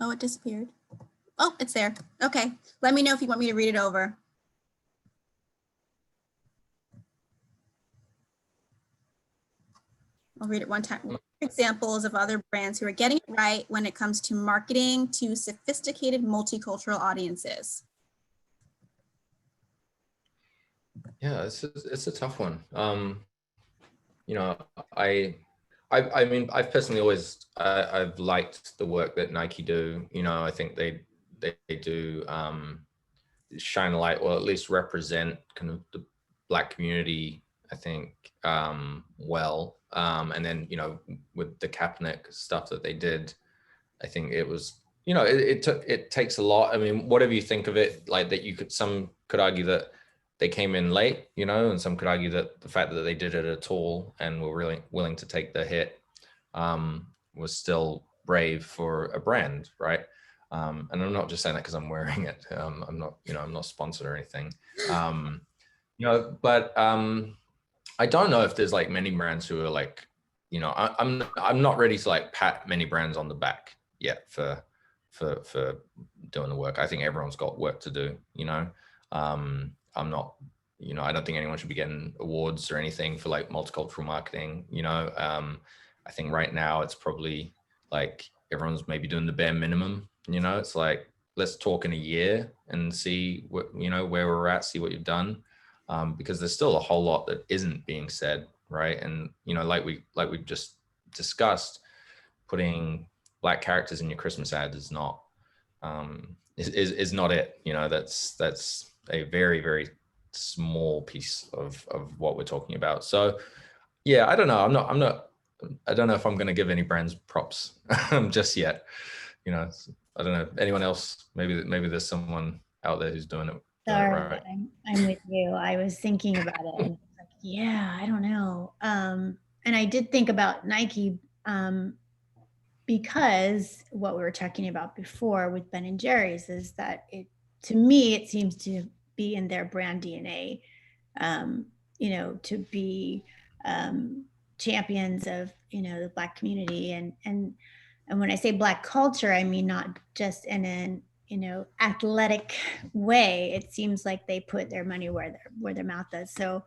Oh, it disappeared. Oh, it's there. Okay. Let me know if you want me to read it over. I'll read it one time. Examples of other brands who are getting it right when it comes to marketing to sophisticated multicultural audiences. Yeah, it's a tough one. I mean, I've personally always I've liked the work that Nike do. I think they do shine a light, or at least represent kind of the Black community, I think, well. And then with the Kaepernick stuff that they did, I think it was it takes a lot. I mean, whatever you think of it, like that some could argue that they came in late, and some could argue that the fact that they did it at all and were really willing to take the hit was still brave for a brand, right? And I'm not just saying that because I'm wearing it. I'm not sponsored or anything. But I don't know if there's like many brands who are like, I'm not ready to like pat many brands on the back yet for doing the work. I think everyone's got work to do, I'm not, I don't think anyone should be getting awards or anything for like multicultural marketing. I think right now it's probably like everyone's maybe doing the bare minimum. It's like, let's talk in a year and see what, where we're at, see what you've done. Because there's still a whole lot that isn't being said, right? And like we just discussed, putting Black characters in your Christmas ad is not is not it. You know, that's a very, very small piece of what we're talking about. So yeah, I don't know. I don't know if I'm going to give any brands props just yet. You know, I don't know. Anyone else? Maybe there's someone out there who's doing it Sorry, right. I'm with you. I was thinking about it, and it's like, yeah, I don't know. And I did think about Nike, because what we were talking about before with Ben and Jerry's is that to me, it seems to be in their brand DNA, you know, to be champions of, you know, the Black community. And when I say Black culture, I mean not just in an, you know, athletic way. It seems like they put their money where their mouth is. So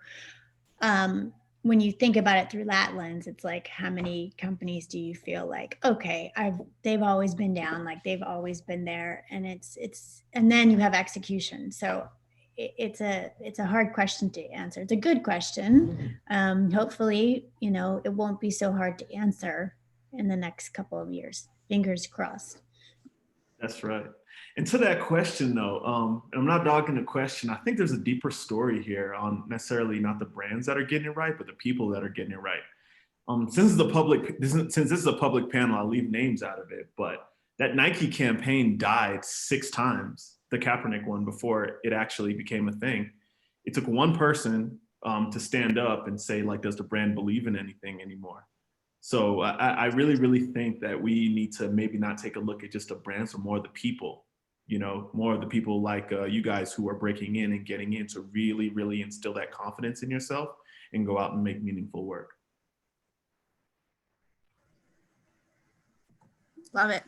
when you think about it through that lens, it's like, how many companies do you feel like, okay, they've always been down, like they've always been there, and and then you have execution. So it's a hard question to answer. It's a good question. Hopefully, you know, it won't be so hard to answer in the next couple of years. Fingers crossed. That's right. And to that question, though, and I'm not dogging the question. I think there's a deeper story here on necessarily not the brands that are getting it right, but the people that are getting it right. Since this is a public panel, I'll leave names out of it. But that Nike campaign died 6 times, the Kaepernick one, before it actually became a thing. It took one person to stand up and say, like, does the brand believe in anything anymore? So I really, really think that we need to maybe not take a look at just the brands, but more of the people, you know, more of the people like you guys who are breaking in and getting in to really, really instill that confidence in yourself and go out and make meaningful work. Love it.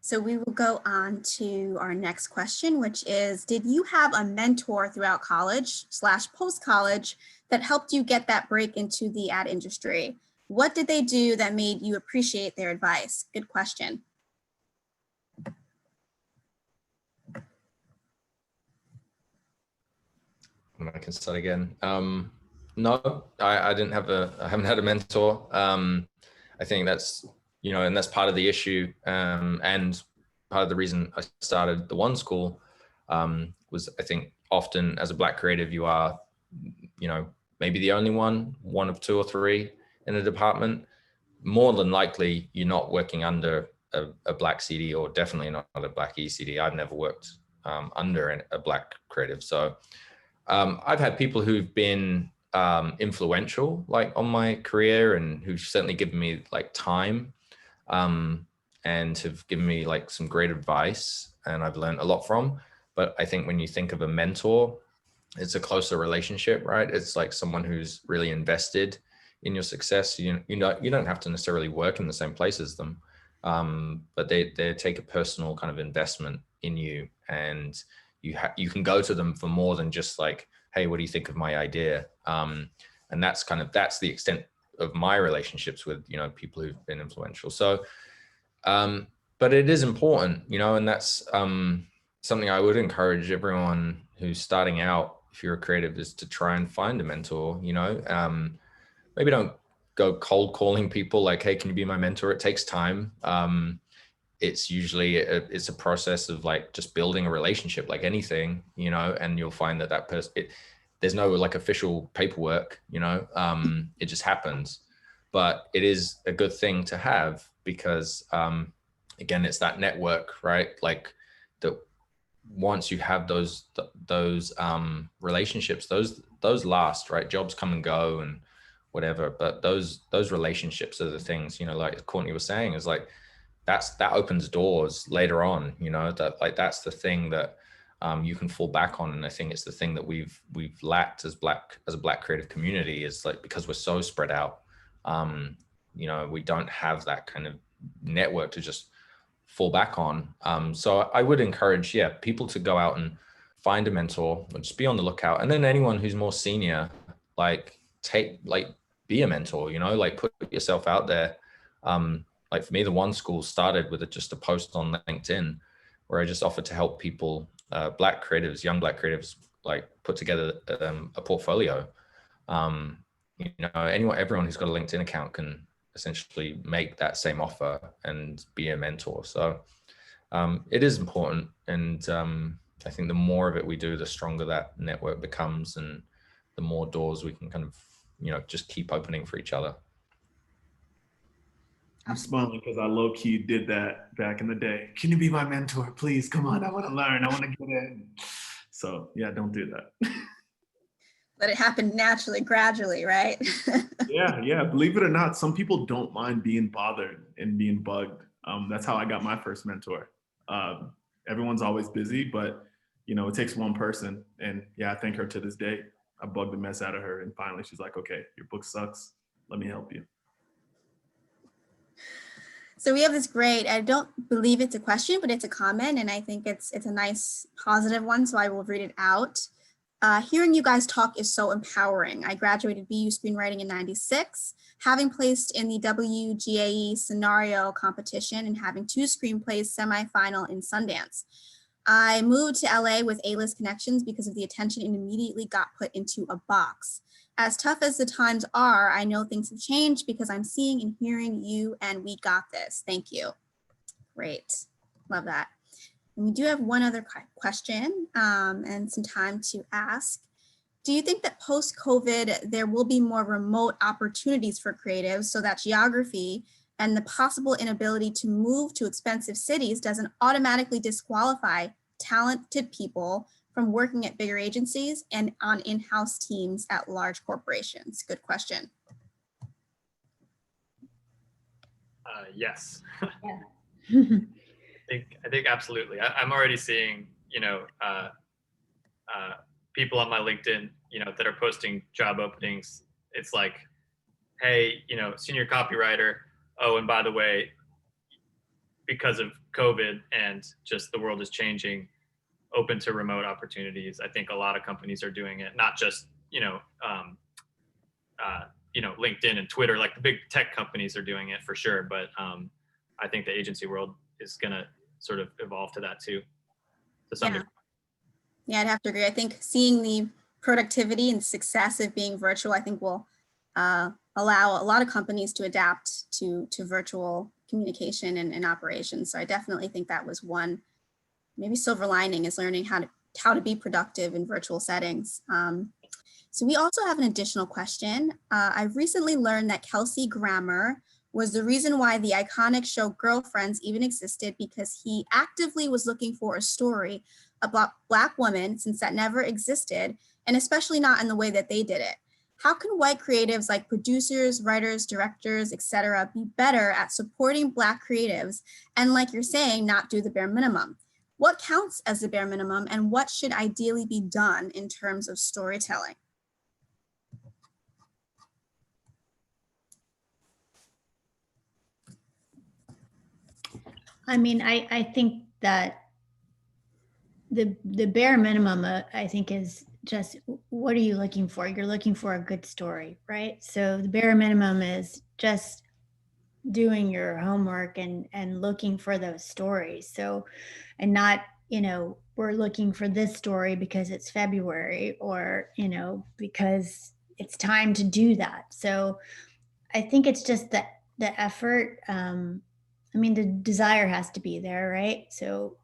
So we will go on to our next question, which is, did you have a mentor throughout college / post-college that helped you get that break into the ad industry? What did they do that made you appreciate their advice? Good question. I can start again. No, I haven't had a mentor. I think that's, you know, and that's part of the issue. And part of the reason I started the One School was, I think often as a Black creative, you are, you know, maybe the only one of 2 or 3 in a department. More than likely, you're not working under a Black CD, or definitely not a Black ECD. I've never worked under a Black creative. So I've had people who've been influential, like on my career, and who've certainly given me like time and have given me like some great advice, and I've learned a lot from. But I think when you think of a mentor, it's a closer relationship, right? It's like someone who's really invested in your success. You don't have to necessarily work in the same place as them, but they take a personal kind of investment in you, and you can go to them for more than just like, hey, what do you think of my idea? And that's the extent of my relationships with, you know, people who've been influential. So, but it is important, you know, and that's something I would encourage everyone who's starting out, if you're a creative, is to try and find a mentor, you know. Maybe don't go cold calling people like, hey, can you be my mentor? It takes time. It's usually it's a process of like just building a relationship, like anything, you know, and you'll find that person, there's no like official paperwork, you know, it just happens. But it is a good thing to have because, again, it's that network, right? Like that once you have those relationships, those last, right? Jobs come and go and whatever, but those relationships are the things, you know, like Courtney was saying, is like, that opens doors later on, you know, that like, that's the thing that you can fall back on. And I think it's the thing that we've lacked as a Black creative community, is like, because we're so spread out, you know, we don't have that kind of network to just fall back on. So I would encourage, people to go out and find a mentor, or just be on the lookout. And then anyone who's more senior, be a mentor, you know, like put yourself out there. Like for me, the One School started with just a post on LinkedIn where I just offered to help people, Black creatives, young Black creatives, like put together a portfolio. You know, everyone who's got a LinkedIn account can essentially make that same offer and be a mentor. So it is important. And I think the more of it we do, the stronger that network becomes, and the more doors we can kind of, just keep opening for each other. I'm smiling because I low key did that back in the day. Can you be my mentor, please? Come on, I want to learn. I want to get in. So yeah, don't do that. Let it happen naturally, gradually, right? Yeah. Believe it or not, some people don't mind being bothered and being bugged. That's how I got my first mentor. Everyone's always busy, but it takes one person. And yeah, I thank her to this day. I bugged the mess out of her, and finally she's like, okay, your book sucks. Let me help you. So we have this great, I don't believe it's a question, but it's a comment, and I think it's a nice positive one, so I will read it out. Hearing you guys talk is so empowering. I graduated BU screenwriting in '96, having placed in the WGAE scenario competition and having 2 screenplays semifinal in Sundance. I moved to LA with A-list connections because of the attention and immediately got put into a box. As tough as the times are, I know things have changed because I'm seeing and hearing you, and we got this. Thank you. Great. Love that. And we do have one other question and some time to ask. Do you think that post-COVID, there will be more remote opportunities for creatives so that geography and the possible inability to move to expensive cities doesn't automatically disqualify talented people from working at bigger agencies and on in-house teams at large corporations? Good question. Yes. Yeah. I think absolutely. I'm already seeing, people on my LinkedIn, that are posting job openings. It's like, hey, senior copywriter. Oh, and by the way, because of COVID and just the world is changing, open to remote opportunities. I think a lot of companies are doing it, not just, LinkedIn and Twitter, like the big tech companies are doing it for sure. But I think the agency world is going to sort of evolve to that too, to some degree. Yeah, I'd have to agree. I think seeing the productivity and success of being virtual, I think will allow a lot of companies to adapt to virtual communication and operations. So I definitely think that was one, maybe silver lining, is learning how to be productive in virtual settings. So we also have an additional question. I've recently learned that Kelsey Grammer was the reason why the iconic show Girlfriends even existed, because he actively was looking for a story about Black women, since that never existed, and especially not in the way that they did it. How can white creatives like producers, writers, directors, etc., be better at supporting Black creatives and, like you're saying, not do the bare minimum? What counts as the bare minimum, and what should ideally be done in terms of storytelling? I mean, I think that the bare minimum, I think, is just, what are you looking for? You're looking for a good story, right? So the bare minimum is just doing your homework and looking for those stories. So, and not, we're looking for this story because it's February, or, because it's time to do that. So I think it's just the effort. I mean, the desire has to be there, right? So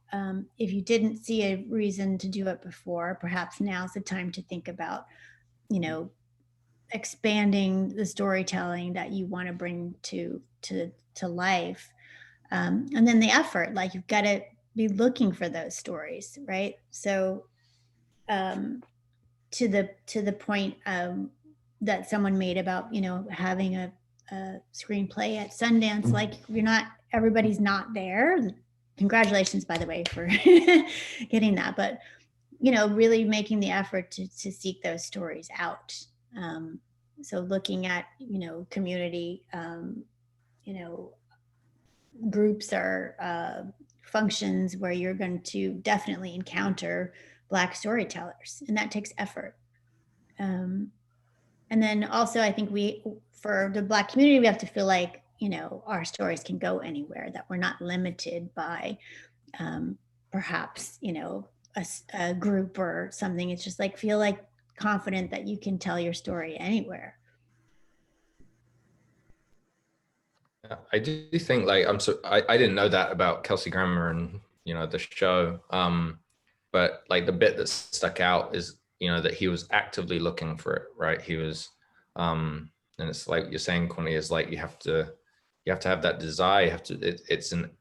if you didn't see a reason to do it before, perhaps now's the time to think about, expanding the storytelling that you want to bring to life. And then the effort, like, you've got to be looking for those stories, right? So to the point that someone made about, having a screenplay at Sundance, like, everybody's not there. Congratulations, by the way, for getting that, but really making the effort to seek those stories out. So looking at community groups or functions where you're going to definitely encounter Black storytellers, and that takes effort. And then also, I think for the Black community, we have to feel like, our stories can go anywhere, that we're not limited by perhaps, a group or something. It's just like, feel like confident that you can tell your story anywhere. I do think, like, I didn't know that about Kelsey Grammer, and the show. But like the bit that stuck out is, that he was actively looking for it, right? He was, and it's like you're saying, Courtney, is like you have to have that desire. You have to, it's an,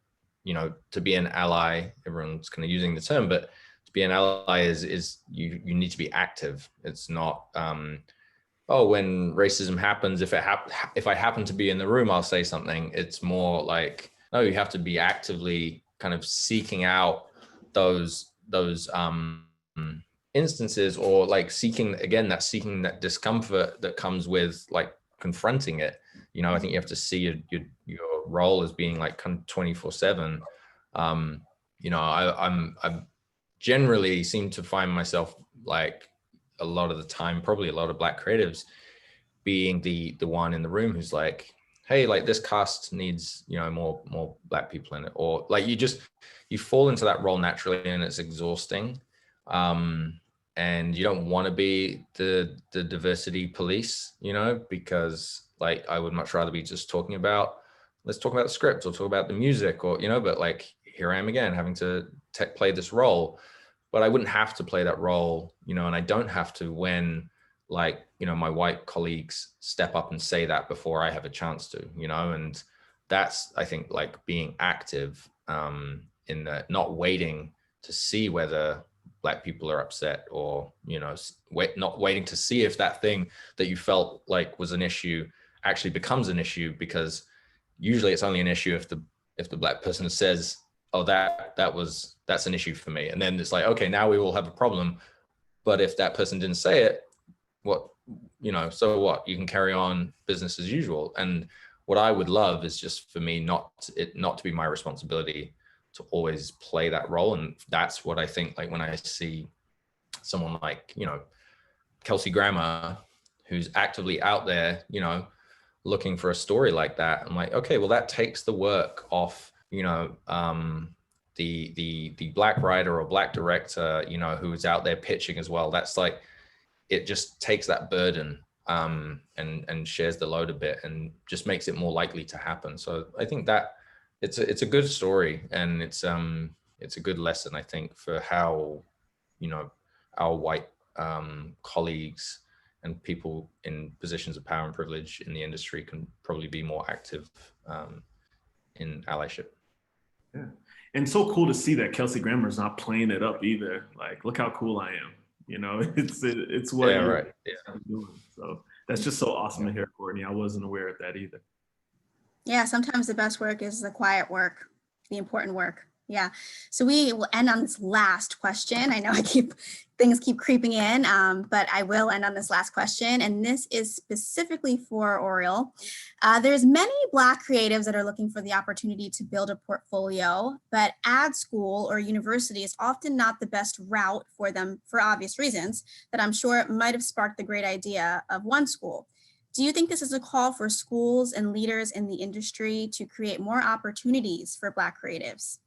to be an ally, everyone's kind of using the term, but to be an ally is you need to be active. It's not, oh, when racism happens, if I happen to be in the room, I'll say something. It's more like, no, you have to be actively kind of seeking out those instances, or like seeking that discomfort that comes with like confronting it. I think you have to see your role as being like kind of 24/7. I generally seem to find myself, like a lot of the time, probably a lot of Black creatives, being the one in the room who's like, hey, like this cast needs, more Black people in it, or like you fall into that role naturally, and it's exhausting. And you don't want to be the diversity police, because like I would much rather be just let's talk about the script, or talk about the music, or, but like here I am again having to play this role. But I wouldn't have to play that role, and I don't have to when, like, my white colleagues step up and say that before I have a chance to, and that's, I think, like being active, in that, not waiting to see whether Black people are upset, or, not waiting to see if that thing that you felt like was an issue actually becomes an issue, because usually it's only an issue if the Black person says, oh, that's an issue for me. And then it's like, okay, now we will have a problem. But if that person didn't say it, what, so what? You can carry on business as usual. And what I would love is just for me not to be my responsibility to always play that role. And that's what I think, like when I see someone like, Kelsey Grammer, who's actively out there, looking for a story like that, I'm like, okay, well, that takes the work off, the Black writer or Black director, who is out there pitching as well. That's like, it just takes that burden, and shares the load a bit, and just makes it more likely to happen. So I think that it's a good story, and it's a good lesson, I think, for how, our white colleagues and people in positions of power and privilege in the industry can probably be more active in allyship. Yeah. And so cool to see that Kelsey Grammer's not playing it up either. Like, look how cool I am. It's what you're right. doing. So that's just so awesome to hear, Courtney. I wasn't aware of that either. Yeah, sometimes the best work is the quiet work, the important work. Yeah. So we will end on this last question. I know things keep creeping in, but I will end on this last question. And this is specifically for Oriel. There's many Black creatives that are looking for the opportunity to build a portfolio, but ad school or university is often not the best route for them for obvious reasons that I'm sure might have sparked the great idea of one school. Do you think this is a call for schools and leaders in the industry to create more opportunities for Black creatives?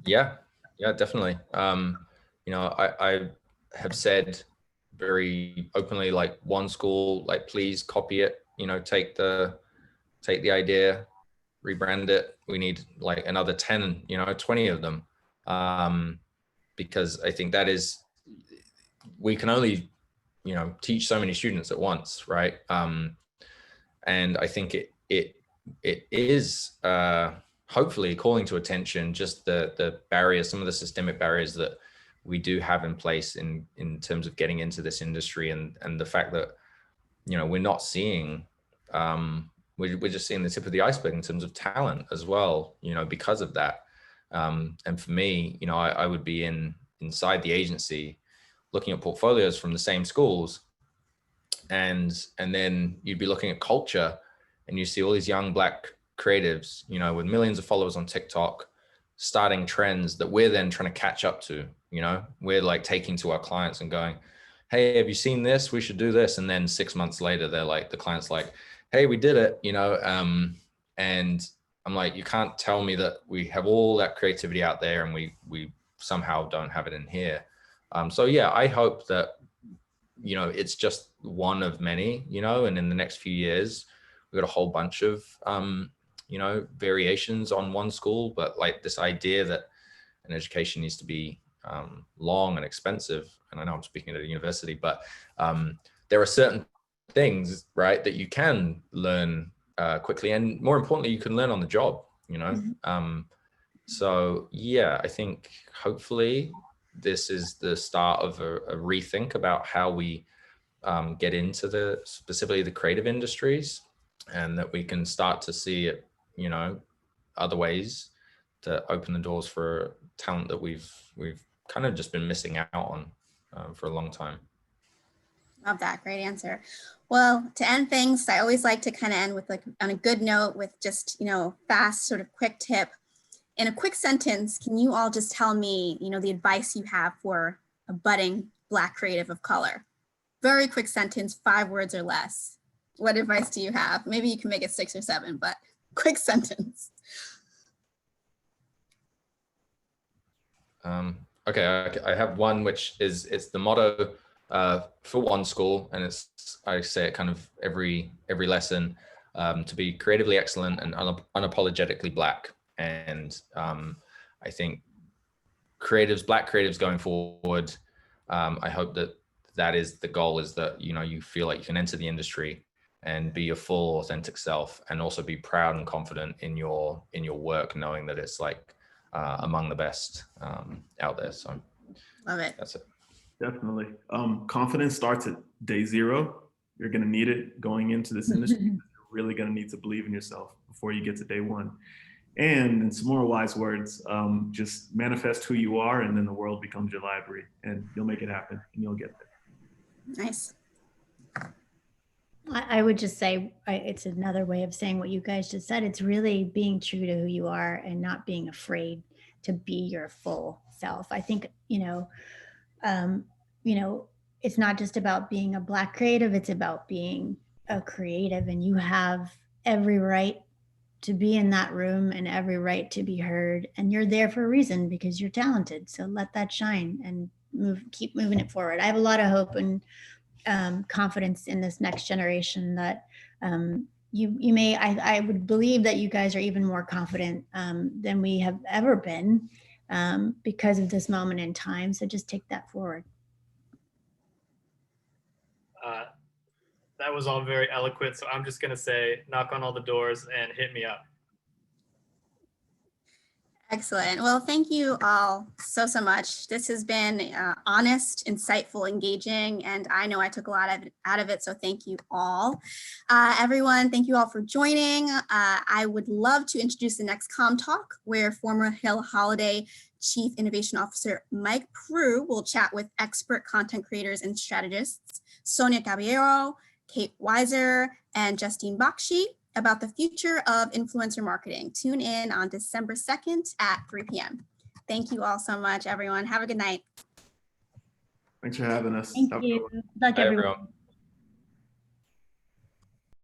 Yeah, definitely. I have said very openly, like, one school, like, please copy it, take the idea, rebrand it. We need like another 10, 20 of them. Because I think we can only, teach so many students at once, right? And I think it is, hopefully calling to attention just the barriers, some of the systemic barriers that we do have in place in terms of getting into this industry, and the fact that, we're not seeing, we're just seeing the tip of the iceberg in terms of talent as well, because of that. And for me, I would be inside the agency looking at portfolios from the same schools, and then you'd be looking at culture, and you see all these young Black creatives, with millions of followers on TikTok, starting trends that we're then trying to catch up to. We're like taking to our clients and going, hey, have you seen this? We should do this. And then 6 months later, they're like, the client's like, hey, we did it, and I'm like, you can't tell me that we have all that creativity out there and we somehow don't have it in here. So yeah, I hope that, it's just one of many, and in the next few years, we've got a whole bunch of you know, variations on one school, but like this idea that an education needs to be long and expensive. And I know I'm speaking at a university, but there are certain things, right, that you can learn quickly, and more importantly, you can learn on the job, you know. So yeah, I think hopefully this is the start of a rethink about how we get into specifically the creative industries, and that we can start to see it, you know, other ways to open the doors for talent that we've kind of just been missing out on for a long time. Love that. Great answer. Well, to end things, I always like to kind of end with like on a good note with just, you know, fast sort of quick tip. In a quick sentence, can you all just tell me, you know, the advice you have for a budding Black creative of color? Very quick sentence, 5 words or less. What advice do you have? Maybe you can make it 6 or 7, but quick sentence. Okay, I have one, which is, it's the motto for one school, and I say it kind of every lesson, to be creatively excellent and unapologetically Black. And I think Black creatives going forward, I hope that is the goal, is that, you know, you feel like you can enter the industry and be your full authentic self, and also be proud and confident in your work, knowing that it's like among the best out there. So Love it. that's it. Definitely. Confidence starts at day 0. You're going to need it going into this industry. You're really going to need to believe in yourself before you get to day 1. And in some more wise words, just manifest who you are, and then the world becomes your library, and you'll make it happen, and you'll get there. Nice. I would just say, it's another way of saying what you guys just said. It's really being true to who you are and not being afraid to be your full self. I think, you know, it's not just about being a Black creative, it's about being a creative, and you have every right to be in that room and every right to be heard. And you're there for a reason, because you're talented. So let that shine and keep moving it forward. I have a lot of hope and confidence in this next generation that I would believe that you guys are even more confident than we have ever been because of this moment in time. So just take that forward. That was all very eloquent. So I'm just going to say, knock on all the doors and hit me up. Excellent. Well, thank you all so much. This has been honest, insightful, engaging, and I know I took a lot out of it, so thank you all. Everyone, thank you all for joining. I would love to introduce the next Com Talk, where former Hill Holiday Chief Innovation Officer Mike Prue will chat with expert content creators and strategists, Sonia Caballero, Kate Weiser, and Justine Bakshi, about the future of influencer marketing. Tune in on December 2nd at 3 p.m. Thank you all so much, everyone. Have a good night. Thanks for having us. Thank you. Good luck, everyone.